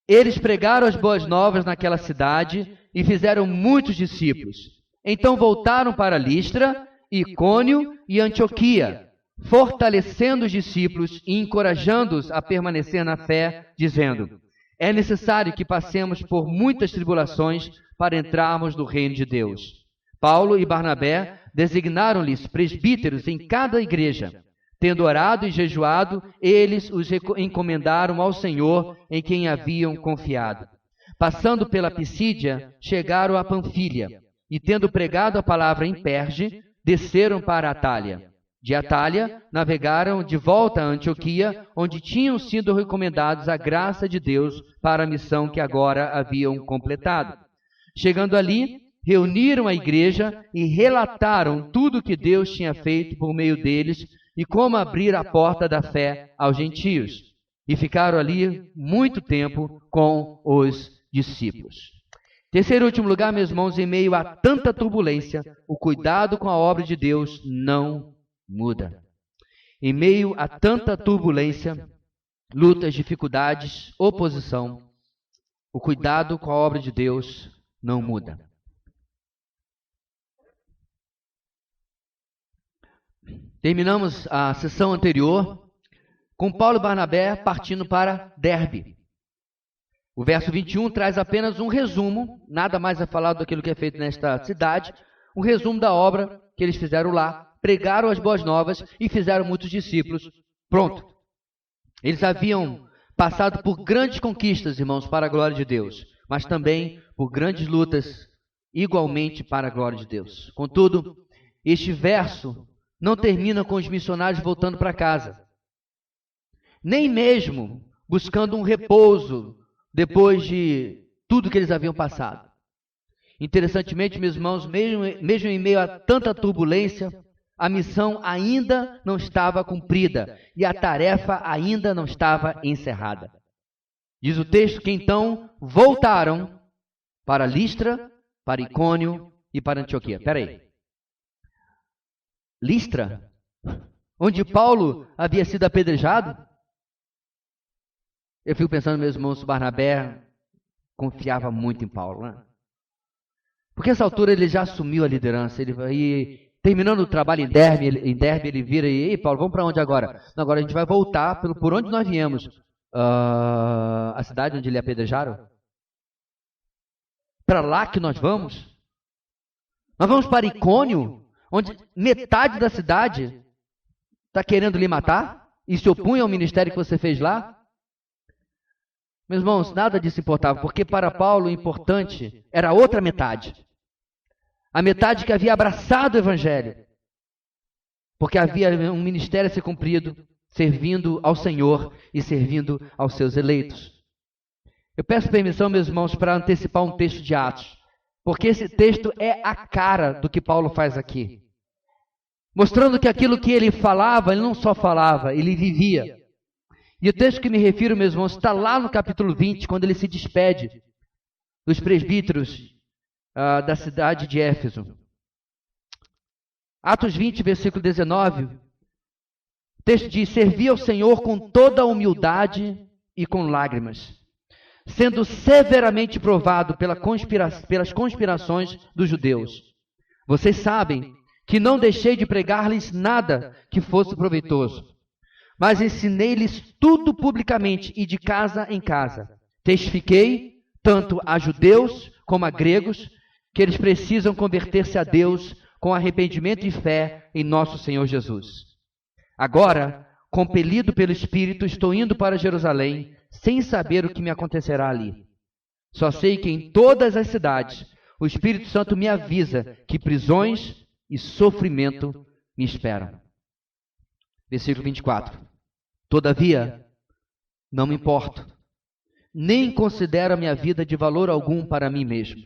[SPEAKER 1] Eles pregaram as boas novas naquela cidade e fizeram muitos discípulos. Então voltaram para Listra, Icônio e Antioquia, fortalecendo os discípulos e encorajando-os a permanecer na fé, dizendo, é necessário que passemos por muitas tribulações para entrarmos no reino de Deus. Paulo e Barnabé designaram-lhes presbíteros em cada igreja. Tendo orado e jejuado, eles os encomendaram ao Senhor em quem haviam confiado. Passando pela Pisídia, chegaram a Panfilha, e tendo pregado a palavra em Perge, desceram para Atália. De Atália, navegaram de volta a Antioquia, onde tinham sido recomendados a graça de Deus para a missão que agora haviam completado. Chegando ali, reuniram a igreja e relataram tudo o que Deus tinha feito por meio deles e como abrir a porta da fé aos gentios. E ficaram ali muito tempo com os discípulos. Terceiro e último lugar, meus irmãos, em meio a tanta turbulência, o cuidado com a obra de Deus não muda. Em meio a tanta turbulência, lutas, dificuldades, oposição, o cuidado com a obra de Deus não muda. Terminamos a sessão anterior com Paulo e Barnabé partindo para Derbe. O verso 21 traz apenas um resumo, nada mais a falar daquilo que é feito nesta cidade, um resumo da obra que eles fizeram lá, pregaram as boas novas e fizeram muitos discípulos. Pronto. Eles haviam passado por grandes conquistas, irmãos, para a glória de Deus, mas também por grandes lutas, igualmente para a glória de Deus. Contudo, este verso não termina com os missionários voltando para casa, nem mesmo buscando um repouso depois de tudo que eles haviam passado. Interessantemente, meus irmãos, mesmo em meio a tanta turbulência, a missão ainda não estava cumprida e a tarefa ainda não estava encerrada. Diz o texto que então voltaram para Listra, para Icônio e para Antioquia. Espera aí. Listra? Onde Paulo havia sido apedrejado? Eu fico pensando, meus irmãos, Barnabé confiava muito em Paulo, né? Porque nessa altura ele já assumiu a liderança. Ele terminando o trabalho em Derbe, ele vira e, ei, Paulo, vamos para onde agora? Não, agora a gente vai voltar por onde nós viemos. A cidade onde ele apedrejaram? Para lá que nós vamos? Nós vamos para Icônio, onde metade da cidade está querendo lhe matar e se opunha ao ministério que você fez lá? Meus irmãos, nada disso importava, porque para Paulo o importante era a outra metade. A metade que havia abraçado o Evangelho. Porque havia um ministério a ser cumprido, servindo ao Senhor e servindo aos seus eleitos. Eu peço permissão, meus irmãos, para antecipar um texto de Atos. Porque esse texto é a cara do que Paulo faz aqui. Mostrando que aquilo que ele falava, ele não só falava, ele vivia. E o texto que me refiro, meus irmãos, está lá no capítulo 20, quando ele se despede dos presbíteros da cidade de Éfeso. Atos 20, versículo 19, o texto diz: servi ao Senhor com toda a humildade e com lágrimas, sendo severamente provado pelas conspirações dos judeus. Vocês sabem que não deixei de pregar-lhes nada que fosse proveitoso, mas ensinei-lhes tudo publicamente e de casa em casa. Testifiquei, tanto a judeus como a gregos, que eles precisam converter-se a Deus com arrependimento e fé em nosso Senhor Jesus. Agora, compelido pelo Espírito, estou indo para Jerusalém, sem saber o que me acontecerá ali. Só sei que em todas as cidades, o Espírito Santo me avisa que prisões e sofrimento me esperam. Versículo 24. Todavia, não me importo, nem considero a minha vida de valor algum para mim mesmo,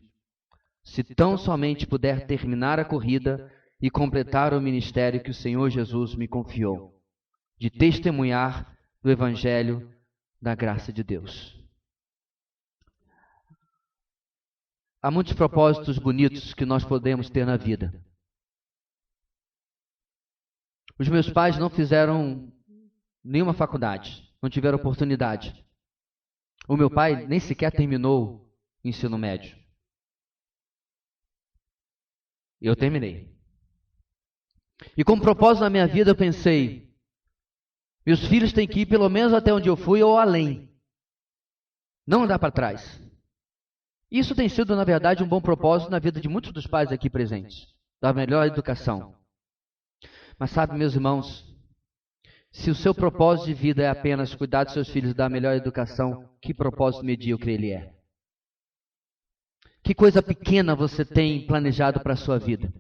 [SPEAKER 1] se tão somente puder terminar a corrida e completar o ministério que o Senhor Jesus me confiou, de testemunhar do Evangelho da graça de Deus. Há muitos propósitos bonitos que nós podemos ter na vida. Os meus pais não fizeram nenhuma faculdade, não tiveram oportunidade. O meu pai nem sequer terminou o ensino médio. Eu terminei. E como propósito na minha vida eu pensei, meus filhos têm que ir pelo menos até onde eu fui ou além. Não andar para trás. Isso tem sido, na verdade, um bom propósito na vida de muitos dos pais aqui presentes. Da melhor educação. Mas sabe, meus irmãos, se o seu propósito de vida é apenas cuidar dos seus filhos e dar a melhor educação, que propósito medíocre ele é? Que coisa pequena você tem planejado para a sua vida?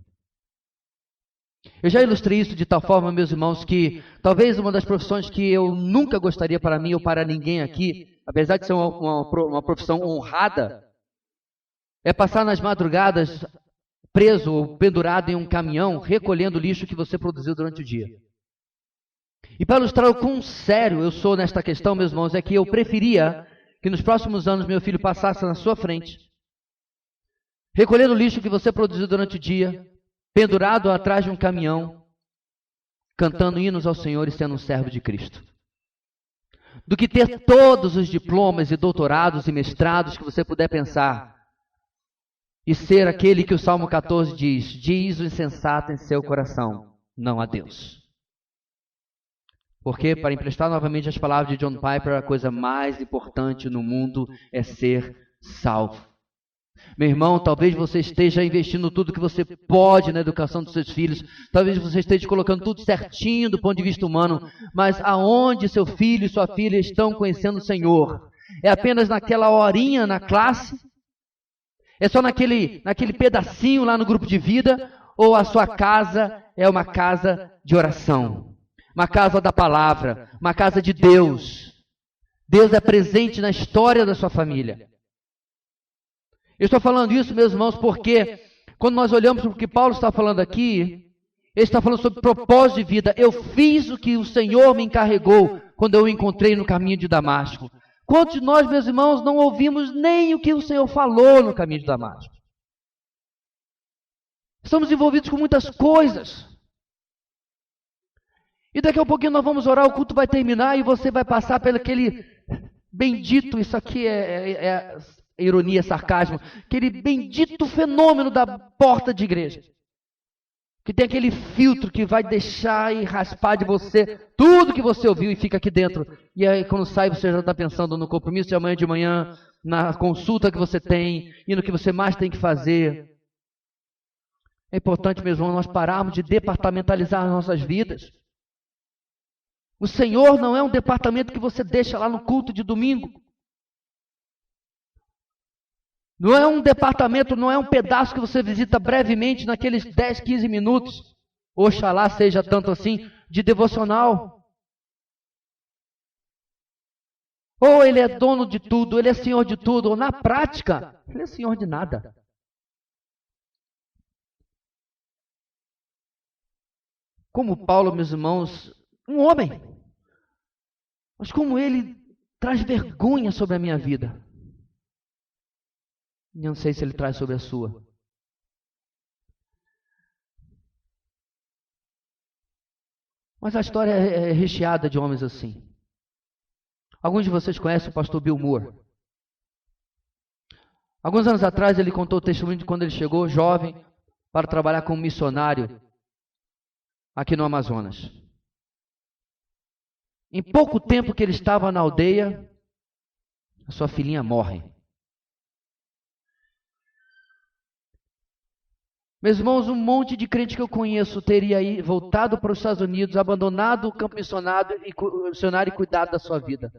[SPEAKER 1] Eu já ilustrei isso de tal forma, meus irmãos, que talvez uma das profissões que eu nunca gostaria para mim ou para ninguém aqui, apesar de ser uma profissão honrada, é passar nas madrugadas preso ou pendurado em um caminhão, recolhendo o lixo que você produziu durante o dia. E para ilustrar o quão sério eu sou nesta questão, meus irmãos, é que eu preferia que nos próximos anos meu filho passasse na sua frente, recolhendo o lixo que você produziu durante o dia, pendurado atrás de um caminhão, cantando hinos ao Senhor e sendo um servo de Cristo. Do que ter todos os diplomas e doutorados e mestrados que você puder pensar, e ser aquele que o Salmo 14 diz o insensato em seu coração, não a Deus. Porque, para emprestar novamente as palavras de John Piper, a coisa mais importante no mundo é ser salvo. Meu irmão, talvez você esteja investindo tudo que você pode na educação dos seus filhos, talvez você esteja colocando tudo certinho do ponto de vista humano, mas aonde seu filho e sua filha estão conhecendo o Senhor? É apenas naquela horinha na classe? É só naquele pedacinho lá no grupo de vida? Ou a sua casa é uma casa de oração? Uma casa da palavra, uma casa de Deus. Deus é presente na história da sua família. Eu estou falando isso, meus irmãos, porque quando nós olhamos para o que Paulo está falando aqui, ele está falando sobre propósito de vida. Eu fiz o que o Senhor me encarregou quando eu o encontrei no caminho de Damasco. Quantos de nós, meus irmãos, não ouvimos nem o que o Senhor falou no caminho de Damasco? Estamos envolvidos com muitas coisas. E daqui a pouquinho nós vamos orar, o culto vai terminar e você vai passar pelo aquele bendito, isso aqui é ironia, sarcasmo, aquele bendito fenômeno da porta de igreja. Que tem aquele filtro que vai deixar e raspar de você tudo que você ouviu e fica aqui dentro. E aí quando sai você já está pensando no compromisso de amanhã de manhã, na consulta que você tem e no que você mais tem que fazer. É importante, meus irmãos, nós pararmos de departamentalizar as nossas vidas. O Senhor não é um departamento que você deixa lá no culto de domingo. Não é um departamento, não é um pedaço que você visita brevemente naqueles 10, 15 minutos. Oxalá seja tanto assim, de devocional. Ou ele é dono de tudo, ele é senhor de tudo, ou na prática, ele é senhor de nada. Como Paulo, meus irmãos, um homem, mas como ele traz vergonha sobre a minha vida. E não sei se ele traz sobre a sua. Mas a história é recheada de homens assim. Alguns de vocês conhecem o pastor Bill Moore. Alguns anos atrás ele contou o testemunho de quando ele chegou jovem para trabalhar como missionário aqui no Amazonas. Em pouco tempo que ele estava na aldeia, a sua filhinha morre. Meus irmãos, um monte de crente que eu conheço teria aí voltado para os Estados Unidos, abandonado o campo missionário e cuidado da sua vida.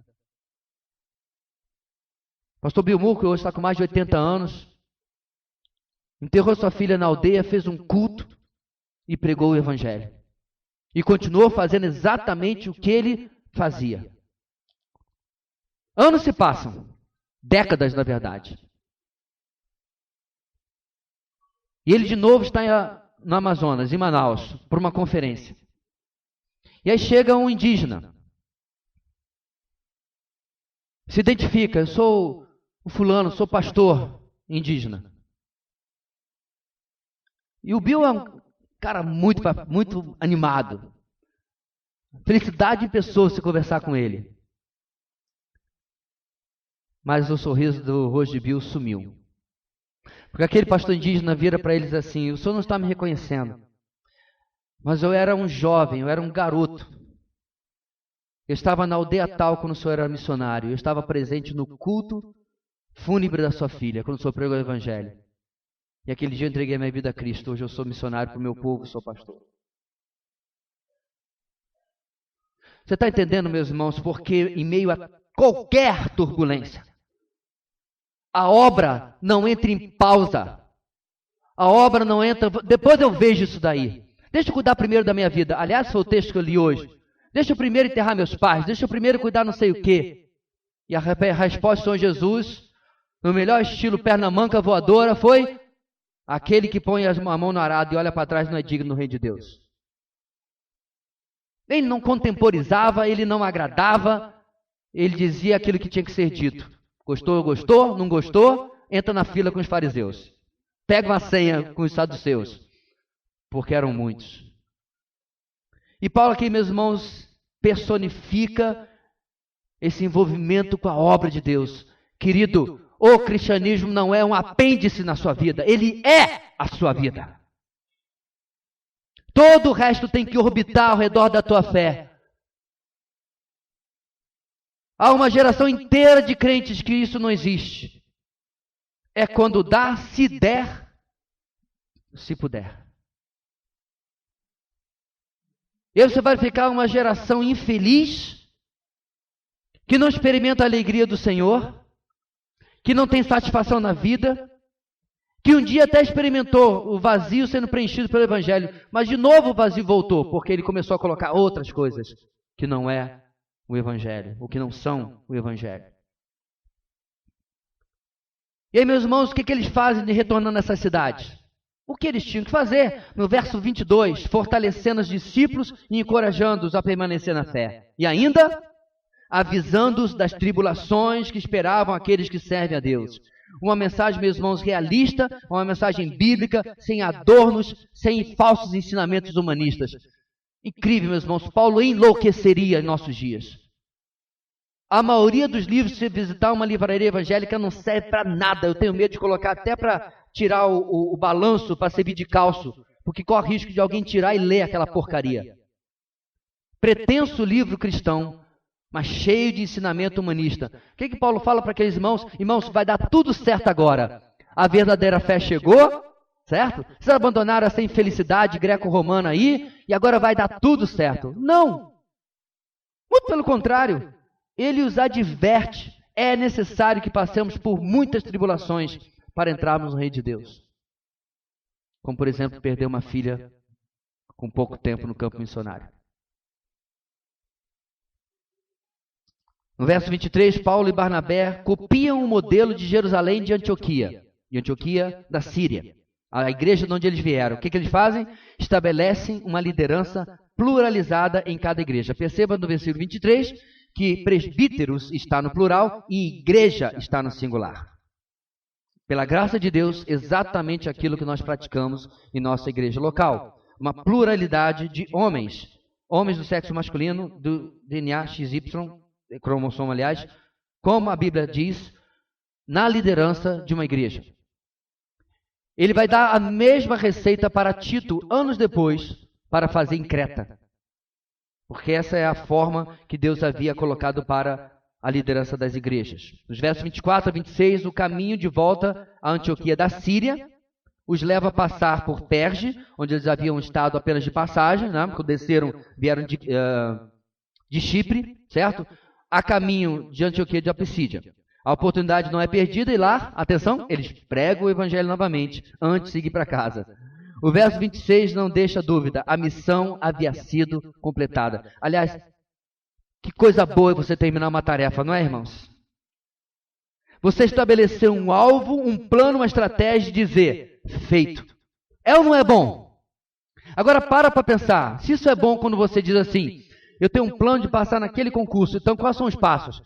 [SPEAKER 1] Pastor Bill Moore, que hoje está com mais de 80 anos, enterrou sua filha na aldeia, fez um culto e pregou o evangelho. E continuou fazendo exatamente o que ele fazia. Anos se passam, décadas na verdade. E ele de novo está no Amazonas, em Manaus, por uma conferência. E aí chega um indígena. Se identifica, eu sou o fulano, sou pastor indígena. E o Bill é um cara muito animado. Felicidade em pessoa se conversar com ele. Mas o sorriso do rosto de Bill sumiu. Porque aquele pastor indígena vira para eles assim: o senhor não está me reconhecendo, mas eu era um jovem, eu era um garoto. Eu estava na aldeia tal quando o senhor era missionário. Eu estava presente no culto fúnebre da sua filha, quando o senhor pregou o evangelho. E aquele dia eu entreguei a minha vida a Cristo. Hoje eu sou missionário para o meu povo, sou pastor. Você está entendendo, meus irmãos, porque em meio a qualquer turbulência, a obra não entra em pausa. A obra não entra... Depois eu vejo isso daí. Deixa eu cuidar primeiro da minha vida. Aliás, foi o texto que eu li hoje. Deixa eu primeiro enterrar meus pais. Deixa eu primeiro cuidar não sei o quê. E a resposta de São Jesus, no melhor estilo perna manca voadora, foi: aquele que põe a mão no arado e olha para trás não é digno do reino de Deus. Ele não contemporizava, ele não agradava, ele dizia aquilo que tinha que ser dito. Gostou, gostou, não gostou, entra na fila com os fariseus. Pega uma senha com os saduceus, porque eram muitos. E Paulo aqui, meus irmãos, personifica esse envolvimento com a obra de Deus. Querido, o cristianismo não é um apêndice na sua vida, ele é a sua vida. Todo o resto tem que orbitar ao redor da tua fé. Há uma geração inteira de crentes que isso não existe. É quando dá, se der, se puder. E aí você vai ficar uma geração infeliz, que não experimenta a alegria do Senhor, que não tem satisfação na vida, que um dia até experimentou o vazio sendo preenchido pelo Evangelho, mas de novo o vazio voltou, porque ele começou a colocar outras coisas que não é o Evangelho, o que não são o Evangelho. E aí, meus irmãos, o que eles fazem de retornando nessas cidades? O que eles tinham que fazer? No verso 22, fortalecendo os discípulos e encorajando-os a permanecer na fé. E ainda, avisando-os das tribulações que esperavam aqueles que servem a Deus. Uma mensagem, meus irmãos, realista, uma mensagem bíblica, sem adornos, sem falsos ensinamentos humanistas. Incrível, meus irmãos, Paulo enlouqueceria em nossos dias. A maioria dos livros, se você visitar uma livraria evangélica, não serve para nada. Eu tenho medo de colocar até para tirar o balanço, para servir de calço, porque corre risco de alguém tirar e ler aquela porcaria. Pretenso livro cristão, mas cheio de ensinamento humanista. O que Paulo fala para aqueles irmãos? Irmãos, vai dar tudo certo agora. A verdadeira fé chegou, certo? Vocês abandonaram essa infelicidade greco-romana aí, e agora vai dar tudo certo. Não! Muito pelo contrário. Ele os adverte, é necessário que passemos por muitas tribulações para entrarmos no reino de Deus. Como, por exemplo, perder uma filha com pouco tempo no campo missionário. No verso 23, Paulo e Barnabé copiam o modelo de Jerusalém de Antioquia da Síria, a igreja de onde eles vieram. O que eles fazem? Estabelecem uma liderança pluralizada em cada igreja. Perceba no versículo 23 que presbíteros está no plural e igreja está no singular. Pela graça de Deus, exatamente aquilo que nós praticamos em nossa igreja local. Uma pluralidade de homens do sexo masculino, do DNA XY, cromossomo, aliás, como a Bíblia diz, na liderança de uma igreja. Ele vai dar a mesma receita para Tito, anos depois, para fazer em Creta. Porque essa é a forma que Deus havia colocado para a liderança das igrejas. Nos versos 24 a 26, o caminho de volta à Antioquia da Síria os leva a passar por Perge, onde eles haviam estado apenas de passagem, né? Quando desceram, vieram de Chipre, certo? A caminho de Antioquia de Apsídia. A oportunidade não é perdida e lá, atenção, eles pregam o evangelho novamente, antes de seguir para casa. O verso 26 não deixa dúvida, a missão havia sido completada. Aliás, que coisa boa você terminar uma tarefa, não é, irmãos? Você estabeleceu um alvo, um plano, uma estratégia e dizer, feito. É ou não é bom? Agora para pensar, se isso é bom quando você diz assim, eu tenho um plano de passar naquele concurso, então quais são os passos?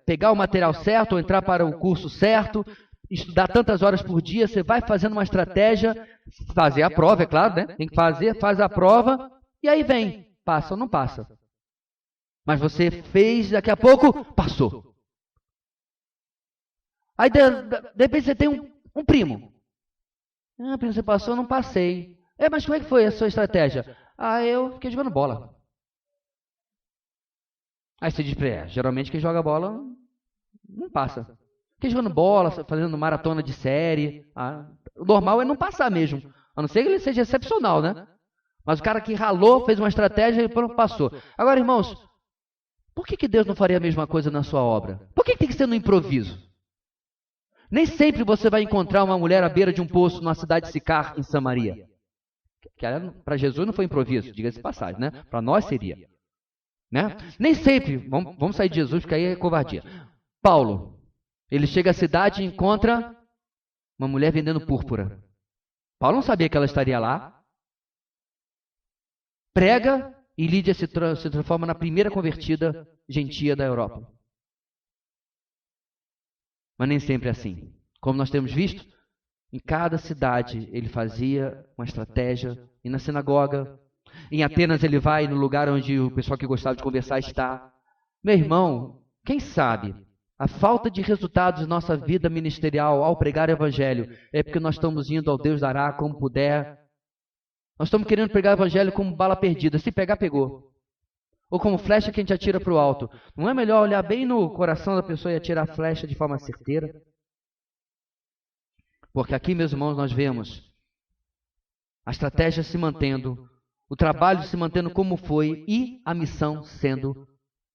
[SPEAKER 1] Pegar o material certo, ou entrar para o curso certo, estudar tantas horas por dia, você vai fazendo uma estratégia, fazer a prova, é claro, né? Tem que fazer, faz a prova, e aí vem, passa ou não passa. Mas você fez, daqui a pouco, passou. Aí, de repente, você tem um primo. Primo, você passou, eu não passei. Mas como é que foi a sua estratégia? Eu fiquei jogando bola. Aí você diz para ele, geralmente quem joga bola não passa. Quem jogando bola, fazendo maratona de série, o normal é não passar mesmo. A não ser que ele seja excepcional, né? Mas o cara que ralou, fez uma estratégia e pronto, passou. Agora, irmãos, por que Deus não faria a mesma coisa na sua obra? Por que tem que ser no improviso? Nem sempre você vai encontrar uma mulher à beira de um poço na cidade de Sicar, em Samaria. Que para Jesus não foi improviso, diga-se de passagem, né? Para nós seria. Né? Nem sempre, vamos sair de Jesus, porque aí é covardia. Paulo, ele chega à cidade e encontra uma mulher vendendo púrpura. Paulo não sabia que ela estaria lá. Prega e Lídia se transforma na primeira convertida gentia da Europa. Mas nem sempre é assim. Como nós temos visto, em cada cidade ele fazia uma estratégia, e na sinagoga. Em Atenas ele vai no lugar onde o pessoal que gostava de conversar está. Meu irmão, quem sabe a falta de resultados em nossa vida ministerial ao pregar o evangelho é porque nós estamos indo ao Deus dará como puder. Nós estamos querendo pregar o evangelho como bala perdida. Se pegar, pegou. Ou como flecha que a gente atira para o alto. Não é melhor olhar bem no coração da pessoa e atirar a flecha de forma certeira? Porque aqui, meus irmãos, nós vemos a estratégia se mantendo, o trabalho se mantendo como foi e a missão sendo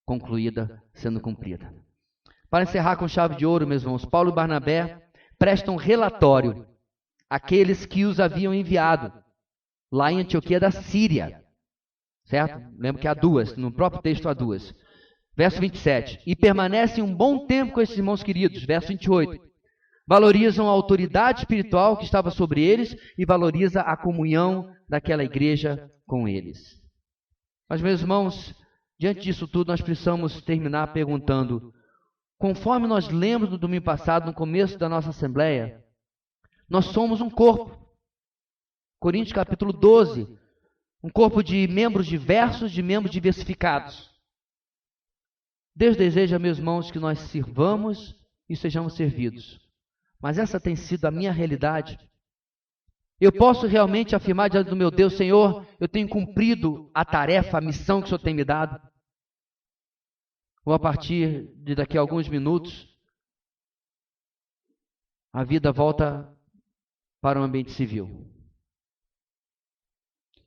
[SPEAKER 1] concluída, sendo cumprida. Para encerrar com chave de ouro, meus irmãos, Paulo e Barnabé prestam relatório àqueles que os haviam enviado lá em Antioquia da Síria. Certo? Lembra que há duas, no próprio texto há duas. Verso 27. E permanecem um bom tempo com esses irmãos queridos. Verso 28. Valorizam a autoridade espiritual que estava sobre eles e valoriza a comunhão daquela igreja com eles. Mas, meus irmãos, Diante disso tudo, nós precisamos terminar perguntando, conforme nós lemos no domingo passado, no começo da nossa assembleia, nós somos um corpo. Coríntios capítulo 12, um corpo de membros diversos, de membros diversificados. Deus deseja, meus irmãos, que nós sirvamos e sejamos servidos. Mas essa tem sido a minha realidade. Eu posso realmente afirmar diante do meu Deus, Senhor, eu tenho cumprido a tarefa, a missão que o Senhor tem me dado? Ou a partir de daqui a alguns minutos, a vida volta para o ambiente civil.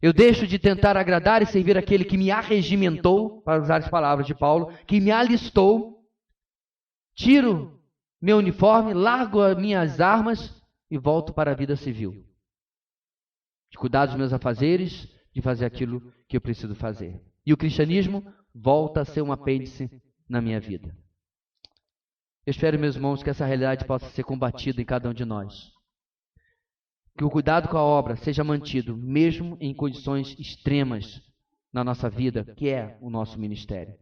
[SPEAKER 1] Eu deixo de tentar agradar e servir aquele que me arregimentou, para usar as palavras de Paulo, que me alistou, tiro meu uniforme, largo as minhas armas e volto para a vida civil. De cuidar dos meus afazeres, de fazer aquilo que eu preciso fazer. E o cristianismo volta a ser um apêndice na minha vida. Eu espero, meus irmãos, que essa realidade possa ser combatida em cada um de nós. Que o cuidado com a obra seja mantido, mesmo em condições extremas na nossa vida, que é o nosso ministério.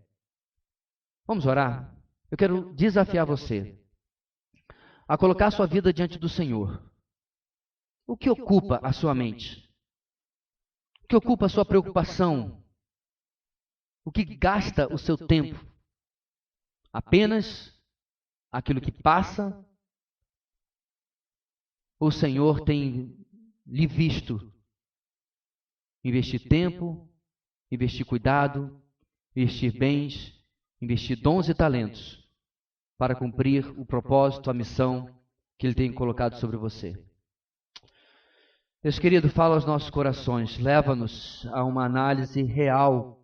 [SPEAKER 1] Vamos orar? Eu quero desafiar você a colocar a sua vida diante do Senhor. O que ocupa a sua mente? O que ocupa a sua preocupação? O que gasta o seu tempo? Apenas aquilo que passa? O Senhor tem lhe visto investir tempo, investir cuidado, investir bens, investir dons e talentos para cumprir o propósito, a missão que Ele tem colocado sobre você. Deus querido, fala aos nossos corações, leva-nos a uma análise real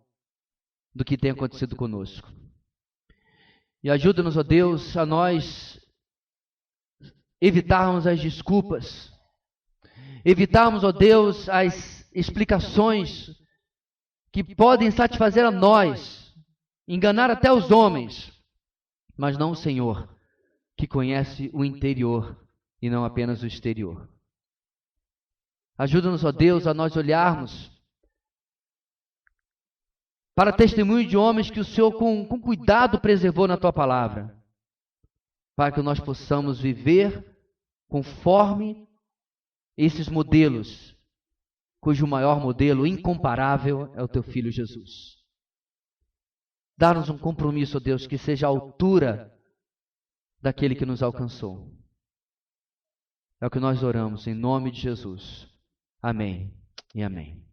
[SPEAKER 1] do que tem acontecido conosco. E ajuda-nos, ó Deus, a nós evitarmos as desculpas, evitarmos, ó Deus, as explicações que podem satisfazer a nós, enganar até os homens, mas não o Senhor, que conhece o interior e não apenas o exterior. Ajuda-nos, ó Deus, a nós olharmos para testemunho de homens que o Senhor com cuidado preservou na Tua palavra, para que nós possamos viver conforme esses modelos, cujo maior modelo incomparável é o Teu Filho Jesus. Dá-nos um compromisso, ó Deus, que seja à altura daquele que nos alcançou. É o que nós oramos, em nome de Jesus. Amém e amém.